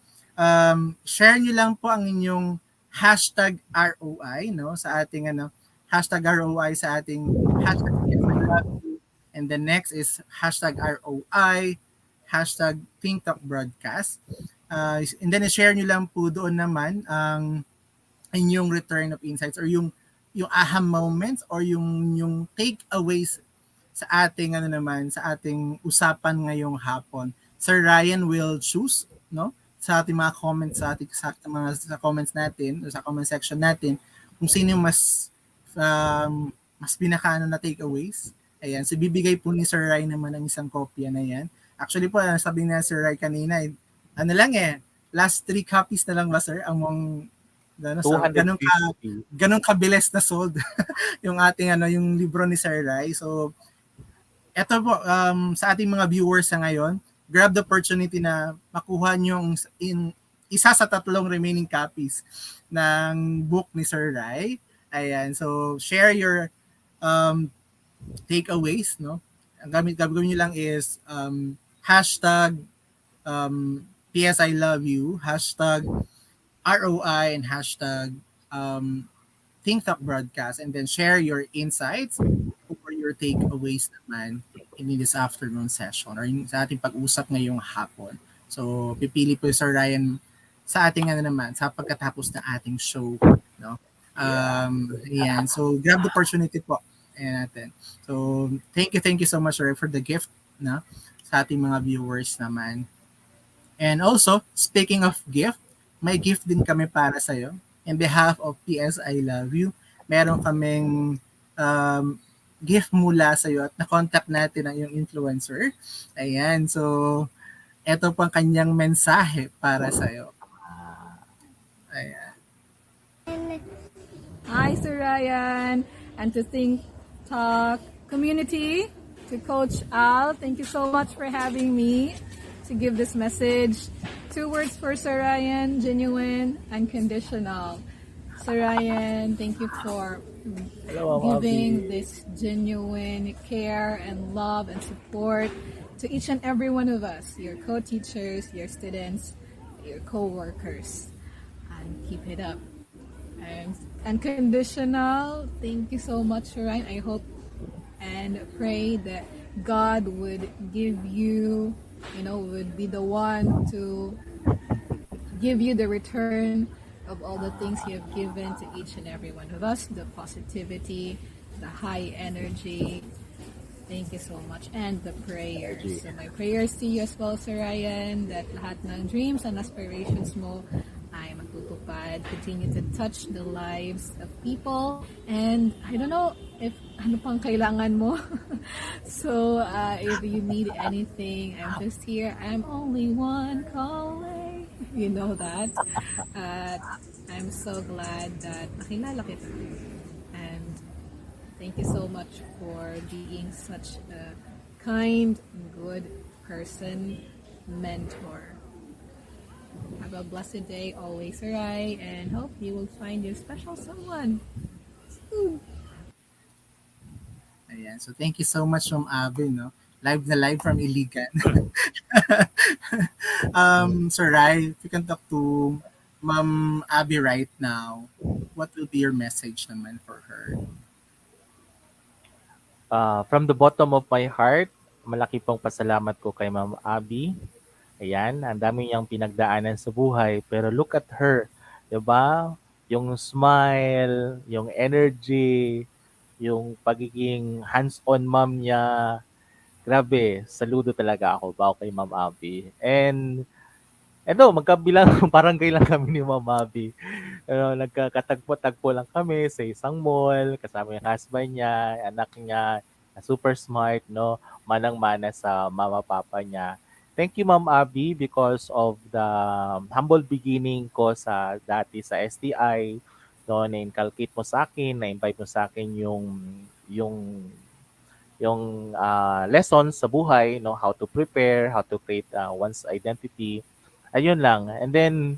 Share nyo lang po ang inyong hashtag ROI, no? Sa ating, ano, hashtag ROI sa ating hashtag Yes, I Love You. And the next is hashtag ROI, hashtag ThinkTalk Broadcast. And then share nyo lang po doon naman ang inyong return of insights or yung aha moments or yung takeaways sa ating ano naman sa ating usapan ngayong hapon. Sir Ryan will choose, no, sa ating mga comments sa ating sa comments natin o sa comment section natin kung sino yung mas pinakaano na takeaways. Ayan, so bibigay po ni Sir Ryan naman ang isang kopya na yan. Actually po, sabi na Sir Ryan kanina, ano lang last 3 copies na lang ba sir ang mong ganun kabilis na sold yung ating yung libro ni Sir Rai. So eto po sa ating mga viewers sa ngayon, grab the opportunity na makuha niyo isa sa 3 remaining copies ng book ni Sir Rai. Ayan, so share your takeaways, no? Ang gagawin niyo lang is hashtag PS I Love You, hashtag ROI, and hashtag ThinkTalk Broadcast, and then share your insights or your takeaways naman in this afternoon session or sa ating pag-usap ngayong hapon. So, pipili po Sir Ryan sa ating naman, sa pagkatapos ng ating show. No? Ayan. So, grab the opportunity po. Ayan natin. So, thank you so much, Sir, for the gift, no? Sa ating mga viewers naman. And also, speaking of gift, may gift din kami para sa'yo. In behalf of PS I Love You, meron kaming gift mula sa'yo at na-contact natin ang iyong influencer. Ayan, so ito po ang kanyang mensahe para sa'yo. Ayan. Hi, Sir Ryan, and to Think Talk community, to Coach Al, thank you so much for having me to give this message. 2 words for Sir Ryan: genuine, unconditional. Sir Ryan, thank you for giving this genuine care and love and support to each and every one of us, your co-teachers, your students, your co-workers. And keep it up. And unconditional, thank you so much, Sir Ryan. I hope and pray that God would give you, would be the one to give you the return of all the things you have given to each and every one of us, the positivity, the high energy. Thank you so much. And the prayers. So my prayers to you as well, Sir Ryan, that lahat ng dreams and aspirations mo ay magtutupad. Continue to touch the lives of people. And I don't know if ano pang kailangan mo. So if you need anything, I'm just here. I'm only one call away. You know that. I'm so glad that nakilala kita. And thank you so much for being such a kind, good person, mentor. Have a blessed day always, Sarai, and hope you will find your special someone soon. Ayan. So, thank you so much from Abby, no? Live na live from Iligan. Sir Rai, if you can talk to Ma'am Abby right now, what will be your message naman for her? From the bottom of my heart, malaki pong pasalamat ko kay Ma'am Abby. Ayan, ang dami niyang pinagdaanan sa buhay. Pero look at her, 'di ba? Yung smile, yung energy, yung pagiging hands-on mom niya. Grabe, saludo talaga ako ba kay Ma'am Abby. And eto, magkabilang barangay lang kami ni Ma'am Abby. Nagkakatagpo-tagpo lang kami sa isang mall, kasama yung husband niya, anak niya, na super smart, no? Manang-mana sa mama papa niya. Thank you, Ma'am Abby, because of the humble beginning ko sa dati sa STI. No, na-inculcate mo sa akin, na-invite mo sa akin yung lessons sa buhay, no, how to prepare, how to create one's identity. Ayun lang. And then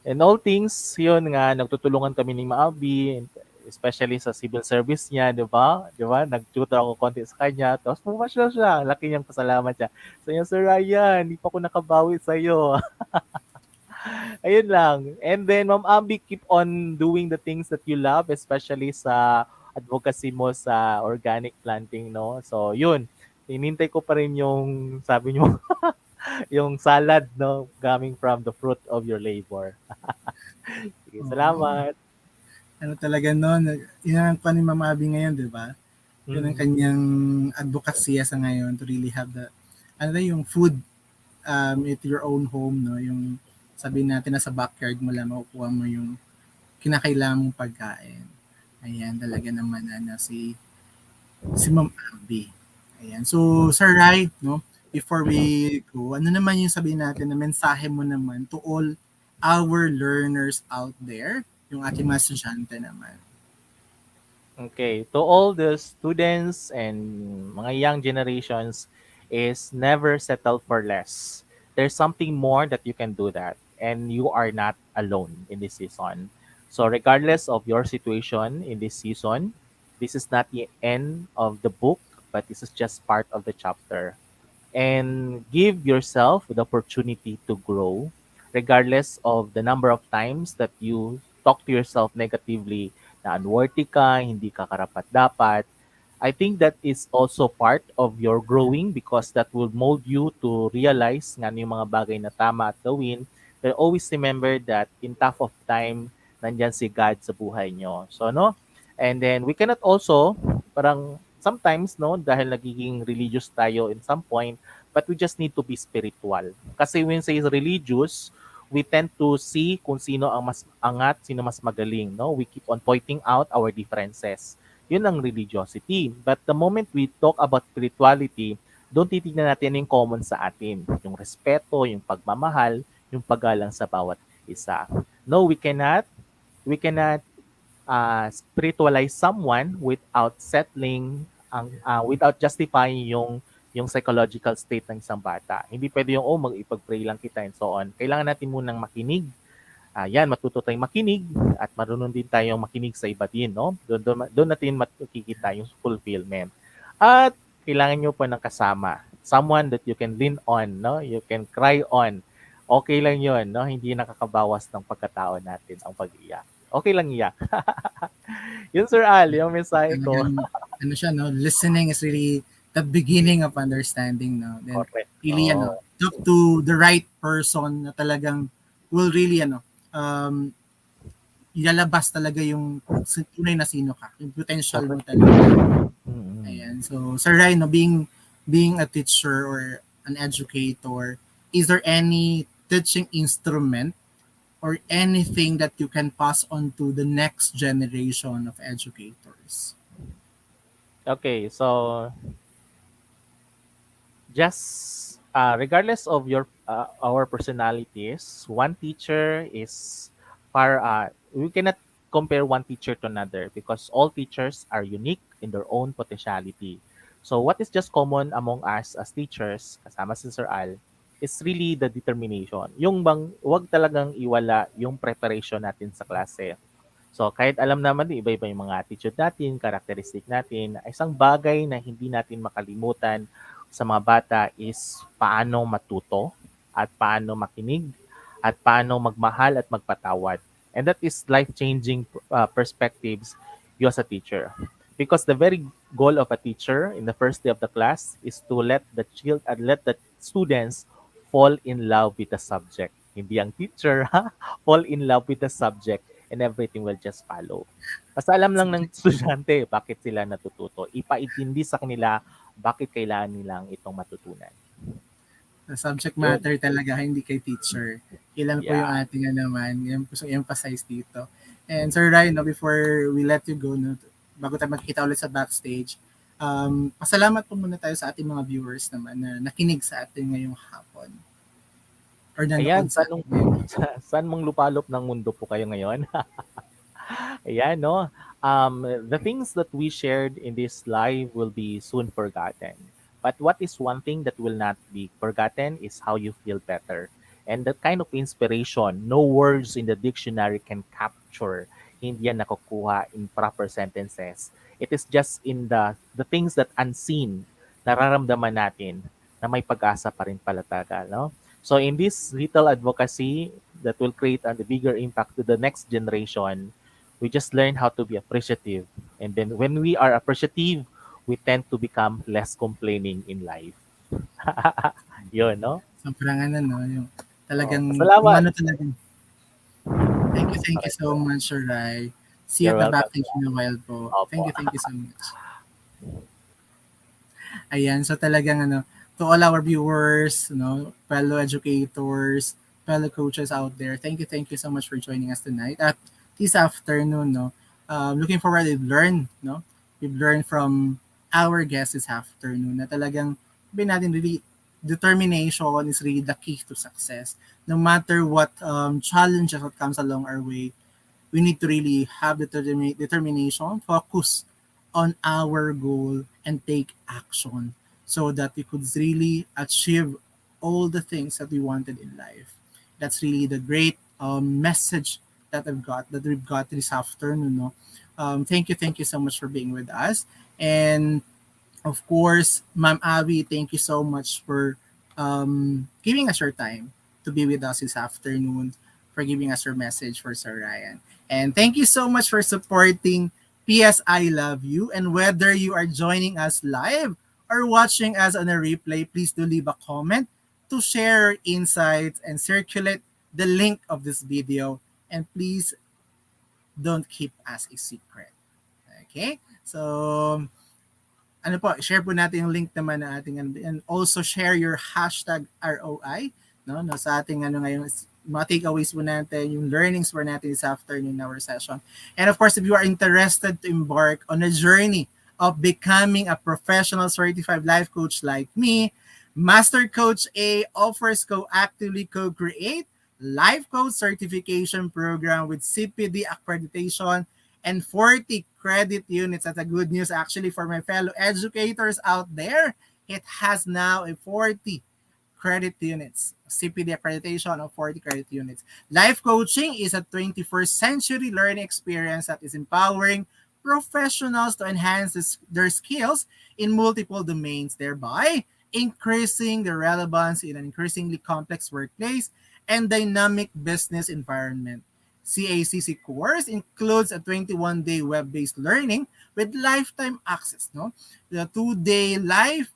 in all things, yun nga, nagtutulungan kami ni Maabi, especially sa civil service niya, di ba? Di ba? Nag-tutor ako konti sa kanya. Tapos pumasyal siya. Laki niyang pasalamat siya. Sabi niya, Sir Ryan, hindi pa ako nakabawi sa'yo. Ayun lang. And then, Ma'am Abby, keep on doing the things that you love, especially sa advocacy mo sa organic planting, no? So, yun. Inintay ko pa rin yung, sabi niyo, yung salad, no? Coming from the fruit of your labor. Sige, Oo. salamat. Ano talaga no'n, yun ang pa ni Mama Abby ngayon, di ba? Yun ang Mm. kanyang advocacy sa ngayon to really have the, ano na yung food at your own home, no? Yung sabihin natin na sa backyard mo lang makukuha mo yung kinakailangan mong pagkain. Ayan, talaga naman si Ma'am Abby. Ayan. So, Sir Rai, no, before we go, ano naman yung sabihin natin na mensahe mo naman to all our learners out there, yung ating mga estudyante naman. Okay, to all the students and mga young generations is never settle for less. There's something more that you can do that and you are not alone in this season. So regardless of your situation in this season, this is not the end of the book, but this is just part of the chapter. And give yourself the opportunity to grow regardless of the number of times that you talk to yourself negatively na unworthy ka, hindi ka karapat dapat. I think that is also part of your growing because that will mold you to realize nga ano yung mga bagay na tama at gawin. But always remember that in tough of time, nandyan si God sa buhay nyo. So, no? And then we cannot also, parang sometimes, no, dahil nagiging religious tayo in some point, but we just need to be spiritual. Kasi when say religious, we tend to see kung sino ang mas angat, sino mas magaling, no? We keep on pointing out our differences. Yun ang religiosity. But the moment we talk about spirituality, doon titignan natin yung common sa atin. Yung respeto, yung pagmamahal, yung paggalang sa bawat isa. No, we cannot spiritualize someone without settling without justifying yung psychological state ng isang bata. Hindi pwede yung mag-ipag-pray lang kita and so on. Kailangan natin munang makinig. Yan, matuto tayong makinig at marunong din tayong makinig sa iba din, no? Doon natin makikita yung fulfillment. At kailangan nyo pa ng kasama. Someone that you can lean on, no? You can cry on. Okay lang yun, no? Hindi nakakabawas ng pagkatao natin ang pag-iyak. Okay lang iyak. Yun, Sir Al, yung mensahe ko. Talagang, ano siya, no, listening is really the beginning of understanding, no? Then, Correct. really, talk to the right person na talagang will really, ilalabas talaga yung tunay na sino ka, yung potential mo talaga. Mm-mm. Ayan. So, Sir Ryan, no, being a teacher or an educator, is there any teaching instrument or anything that you can pass on to the next generation of educators? Okay, so just regardless of your our personalities, one teacher is we cannot compare one teacher to another because all teachers are unique in their own potentiality. So what is just common among us as teachers, kasama si Sir Al, is really the determination. Yung bang wag talagang iwala yung preparation natin sa klase. So kahit alam naman din iba-iba yung mga attitude natin, characteristic natin, isang bagay na hindi natin makalimutan sa mga bata is paano matuto at paano makinig at paano magmahal at magpatawad. And that is life-changing perspectives you as a teacher. Because the very goal of a teacher in the first day of the class is to let the students fall in love with the subject. Hindi ang teacher, ha? Fall in love with the subject and everything will just follow. Basta alam lang ng estudyante bakit sila natututo. Ipaintindi sa kanila bakit kailangan nilang itong matutunan. The subject Yun. matter talaga, hindi kay teacher. Ilan po yung Yeah. ating naman, yung gusto emphasize dito. And Sir Ryan, no, before we let you go, no, bago tayo magkita ulit sa backstage, Pasalamat po muna tayo sa ating mga viewers naman na nakinig sa atin ngayong hapon or Ayan, nanood sa atin ngayong hapon. saan mong lupalop ng mundo po kayo ngayon? Ayan, no? The things that we shared in this live will be soon forgotten. But what is one thing that will not be forgotten is how you feel better. And that kind of inspiration, no words in the dictionary can capture. Hindi yan nakukuha in proper sentences. It is just in the things that unseen, nararamdaman natin na may pag-asa pa rin pala talaga, no? So in this little advocacy that will create a bigger impact to the next generation, we just learn how to be appreciative. And then when we are appreciative, we tend to become less complaining in life. Yun, no? Sobrang ano, no? Yung Oh, talagang, salamat. umano talaga. Thank you Correct, so correct. much, Rai. See you You're at the welcome. backstage in a while po. Opo. Thank you so much. Ayan, so talagang ano, to all our viewers, fellow educators, fellow coaches out there, thank you so much for joining us tonight. At this afternoon, looking forward to learn, we've learned from our guests this afternoon na talagang sabihin natin really determination is really the key to success. No matter what challenges that comes along our way, we need to really have the determination, focus on our goal, and take action so that we could really achieve all the things that we wanted in life. That's really the great message that we've got this afternoon. No? Thank you so much for being with us. And of course, Ma'am Abby, thank you so much for giving us your time to be with us this afternoon, for giving us your message for Sir Ryan. And thank you so much for supporting PS I Love You. And whether you are joining us live or watching us on a replay, please do leave a comment to share insights and circulate the link of this video. And please don't keep us a secret. Okay? So, ano po, share po natin yung link naman ng ating and also share your hashtag ROI no sa ating ngayon mga takeaways po natin, yung learnings po natin this afternoon in our session. And of course, if you are interested to embark on a journey of becoming a professional certified life coach like me, Master Coach A offers co-actively co-create life coach certification program with CPD accreditation and 40 credit units. That's a good news actually for my fellow educators out there. It has now a 40 credit units, CPD accreditation of 40 credit units. Life coaching is a 21st century learning experience that is empowering professionals to enhance their skills in multiple domains, thereby increasing the relevance in an increasingly complex workplace and dynamic business environment. CACC course includes a 21-day web-based learning with lifetime access. No, the 2-day live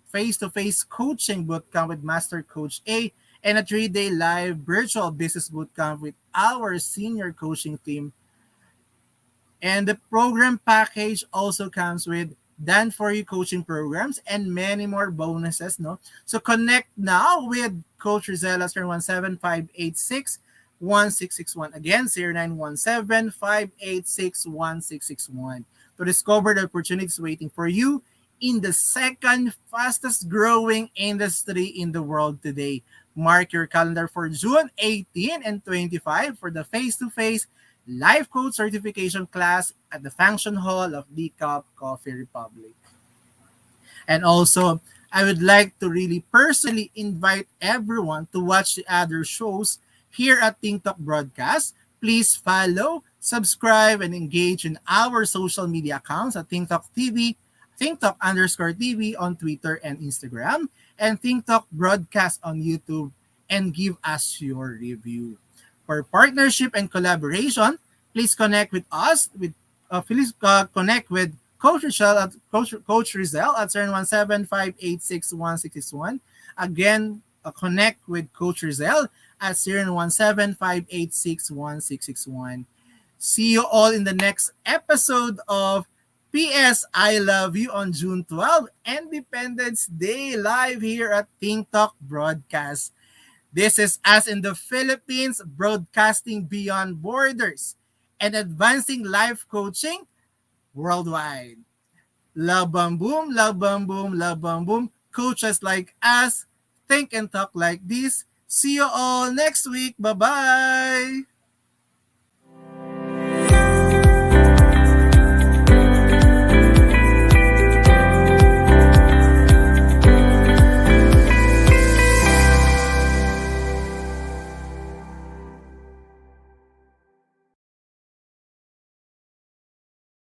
face-to-face coaching bootcamp with Master Coach A and a 3-day live virtual business bootcamp with our senior coaching team. And the program package also comes with done for you coaching programs and many more bonuses. No, so connect now with Coach Rizella 017586 1661. Again, 0917 586 1661 to discover the opportunities waiting for you in the second fastest growing industry in the world today. Mark your calendar for June 18 and 25 for the face-to-face life coach certification class at the function hall of D Cup Coffee Republic. And also, I would like to really personally invite everyone to watch the other shows here at TikTok Broadcast. Please follow, subscribe, and engage in our social media accounts at TikTok TV, TikTok_TV on Twitter and Instagram, and TikTok Broadcast on YouTube, and give us your review. For partnership and collaboration, please connect with us. Connect with Coach Rizal at 0175861661. Again, connect with Coach Rizal at 0175861661. See you all in the next episode of PS I Love You on June 12, Independence Day, live here at TikTok Broadcast. This is Us in the Philippines, broadcasting beyond borders and advancing life coaching worldwide. Love bam boom, love bam boom, love bam boom. Coaches like us think and talk like this. See you all next week. Bye-bye.